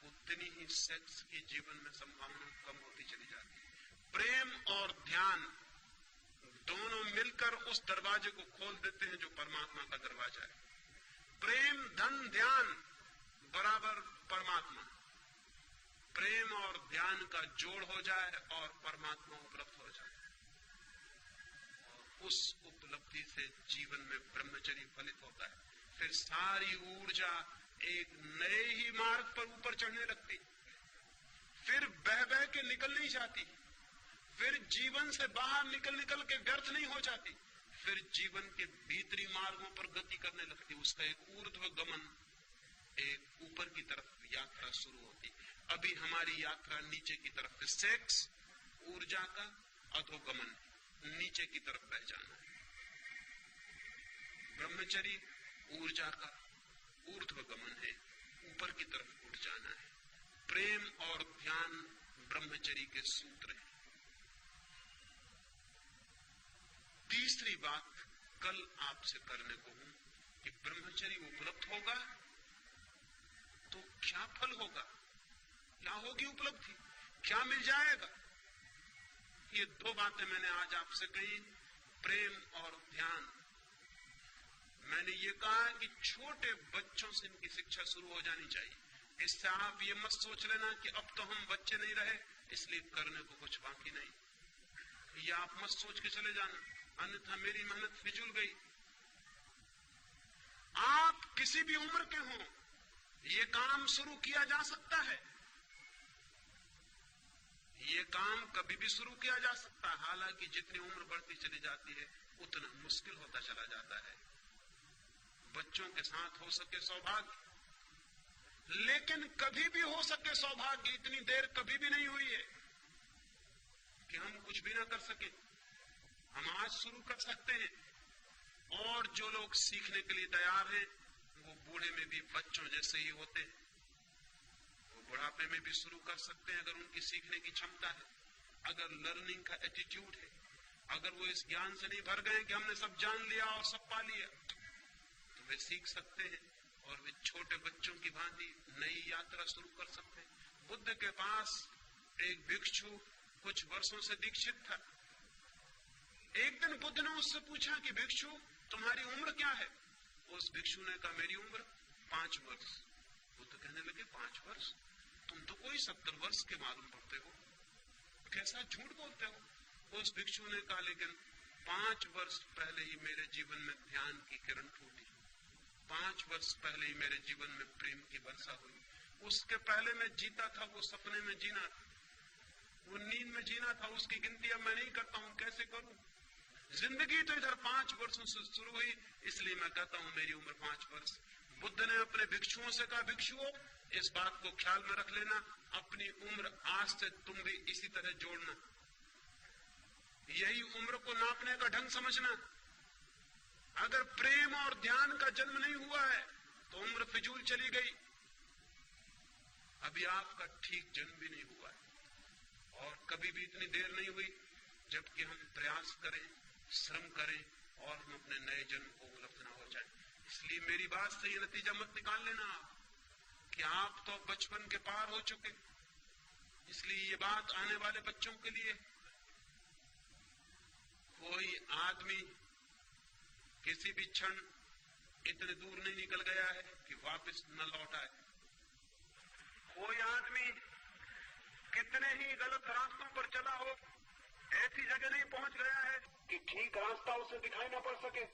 उतनी ही सेक्स की जीवन में संभावना कम होती चली जाती है। प्रेम और ध्यान दोनों मिलकर उस दरवाजे को खोल देते हैं जो परमात्मा का दरवाजा है। प्रेम धन ध्यान बराबर परमात्मा। प्रेम और ध्यान का जोड़ हो जाए और परमात्मा उपलब्ध हो जाए, और उस उपलब्धि से जीवन में ब्रह्मचर्य फलित होता है। फिर सारी ऊर्जा एक नए ही मार्ग पर ऊपर चढ़ने लगती, फिर बह बह के निकल नहीं जाती, फिर जीवन से बाहर निकल के व्यर्थ नहीं हो जाती, फिर जीवन के भीतरी मार्गों पर गति करने लगती। उसका एक ऊर्ध्व गमन, एक ऊपर की तरफ यात्रा शुरू होती। अभी हमारी यात्रा नीचे की तरफ है। सेक्स ऊर्जा का अधोगमन, नीचे की तरफ बह जाना है। ब्रह्मचर्य ऊर्जा का ऊर्ध्व गमन है, ऊपर की तरफ उठ जाना है। प्रेम और ध्यान ब्रह्मचर्य के सूत्र हैं। तीसरी बात कल आपसे करने को हूं कि ब्रह्मचर्य उपलब्ध होगा तो क्या फल होगा, क्या होगी उपलब्धि, क्या मिल जाएगा? ये दो बातें मैंने आज आपसे कही, प्रेम और ध्यान। मैंने ये कहा कि छोटे बच्चों से इनकी शिक्षा शुरू हो जानी चाहिए। इससे आप ये मत सोच लेना कि अब तो हम बच्चे नहीं रहे इसलिए करने को कुछ बाकी नहीं। ये आप मत सोच के चले जाना, अन्यथा मेरी मेहनत फिजूल गई। आप किसी भी उम्र के हों, ये काम शुरू किया जा सकता है। ये काम कभी भी शुरू किया जा सकता है। हालांकि जितनी उम्र बढ़ती चली जाती है उतना मुश्किल होता चला जाता है। बच्चों के साथ हो सके सौभाग्य, लेकिन कभी भी हो सके सौभाग्य इतनी देर कभी भी नहीं हुई है कि हम कुछ भी ना कर सके। हम आज शुरू कर सकते हैं, और जो लोग सीखने के लिए तैयार हैं वो बूढ़े में भी बच्चों जैसे ही होते हैं। वो बुढ़ापे में भी शुरू कर सकते हैं अगर उनकी सीखने की क्षमता है, अगर लर्निंग का एटीट्यूड है, अगर वो इस ज्ञान से नहीं भर गए कि हमने सब जान लिया और सब पा लिया, तो वे सीख सकते हैं और वे छोटे बच्चों की भांति नई यात्रा शुरू कर सकते हैं। बुद्ध के पास एक भिक्षु कुछ वर्षों से दीक्षित था। एक दिन बुद्ध ने उससे पूछा कि भिक्षु तुम्हारी उम्र क्या है? उस भिक्षु ने कहा मेरी उम्र 5 वर्ष। बुद्ध कहने लगे 5 वर्ष? तुम तो कोई 70 वर्ष के मालूम पड़ते हो, कैसा झूठ बोलते हो? उस भिक्षु ने कहा लेकिन 5 वर्ष पहले ही मेरे जीवन में ध्यान की किरण फूटी, 5 वर्ष पहले ही मेरे जीवन में प्रेम की वर्षा हुई। उसके पहले मैं जीता था वो सपने में जीना था, वो नींद में जीना था, उसकी गिनती अब मैं नहीं करता हूं, कैसे करूं? जिंदगी तो इधर 5 वर्षों से शुरू हुई, इसलिए मैं कहता हूं मेरी उम्र 5 वर्ष। बुद्ध ने अपने भिक्षुओं से कहा, भिक्षुओं इस बात को ख्याल में रख लेना, अपनी उम्र आज से तुम भी इसी तरह जोड़ना, यही उम्र को नापने का ढंग समझना। अगर प्रेम और ध्यान का जन्म नहीं हुआ है तो उम्र फिजूल चली गई। अभी आपका ठीक जन्म भी नहीं हुआ है और कभी भी इतनी देर नहीं हुई जबकि हम प्रयास करें, श्रम करें और हम अपने नए जन्म को उपलब्ध ना हो जाए। इसलिए मेरी बात से ये नतीजा मत निकाल लेना कि आप तो बचपन के पार हो चुके, इसलिए ये बात आने वाले बच्चों के लिए। कोई आदमी किसी भी क्षण इतने दूर नहीं निकल गया है कि वापस न लौट आए। कोई आदमी कितने ही गलत रास्तों पर चला हो, ऐसी जगह नहीं पहुंच गया है कि ठीक रास्ता उसे दिखाई न पड़ सके।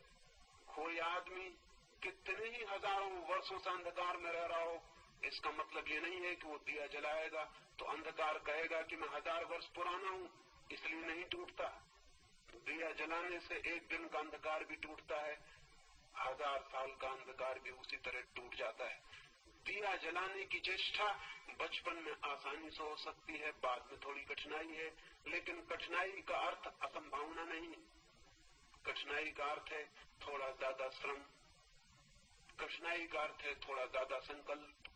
कोई आदमी कितने ही हजारों वर्षों से अंधकार में रह रहा हो, इसका मतलब ये नहीं है कि वो दिया जलाएगा तो अंधकार कहेगा कि मैं 1000 वर्ष पुराना हूं इसलिए नहीं टूटता। दिया जलाने से एक दिन का अंधकार भी टूटता है, 1000 साल का अंधकार भी उसी तरह टूट जाता है। दिया जलाने की चेष्टा बचपन में आसानी से हो सकती है, बाद में थोड़ी कठिनाई है, लेकिन कठिनाई का अर्थ असंभावना नहीं। कठिनाई का अर्थ है थोड़ा ज्यादा श्रम, कठिनाई का अर्थ है थोड़ा ज्यादा संकल्प,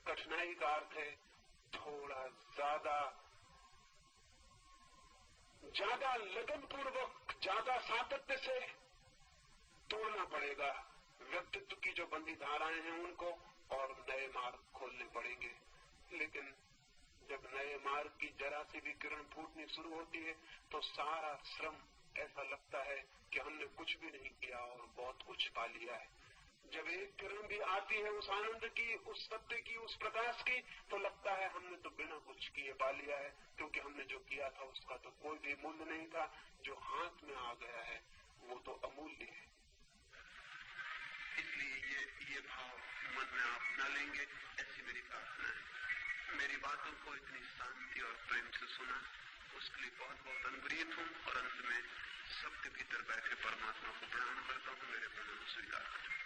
कठिनाई का अर्थ है थोड़ा ज्यादा लगन पूर्वक, ज्यादा सातत्य से तोड़ना पड़ेगा व्यक्तित्व की जो बंदी धाराएं हैं उनको, और नए मार्ग खोलने पड़ेंगे। लेकिन जब नए मार्ग की जरा सी भी किरण फूटनी शुरू होती है तो सारा श्रम ऐसा लगता है कि हमने कुछ भी नहीं किया और बहुत कुछ पा लिया है। जब एक किरण भी आती है उस आनंद की, उस सत्य की, उस प्रकाश की, तो लगता है हमने तो बिना कुछ किए पा लिया है, क्योंकि हमने जो किया था उसका तो कोई भी मूल्य नहीं था। जो हाथ में आ गया है वो तो अमूल्य है। इसलिए ये भाव मन में आप न लेंगे, ऐसी मेरी प्रार्थना है। मेरी बातों को इतनी शांति और प्रेम से सुना, उसके लिए बहुत बहुत अनुग्रहित हूँ और अंत में सबके भीतर बैठे परमात्मा को प्रणाम करता हूँ। मेरे प्रणाम स्वीकार करें।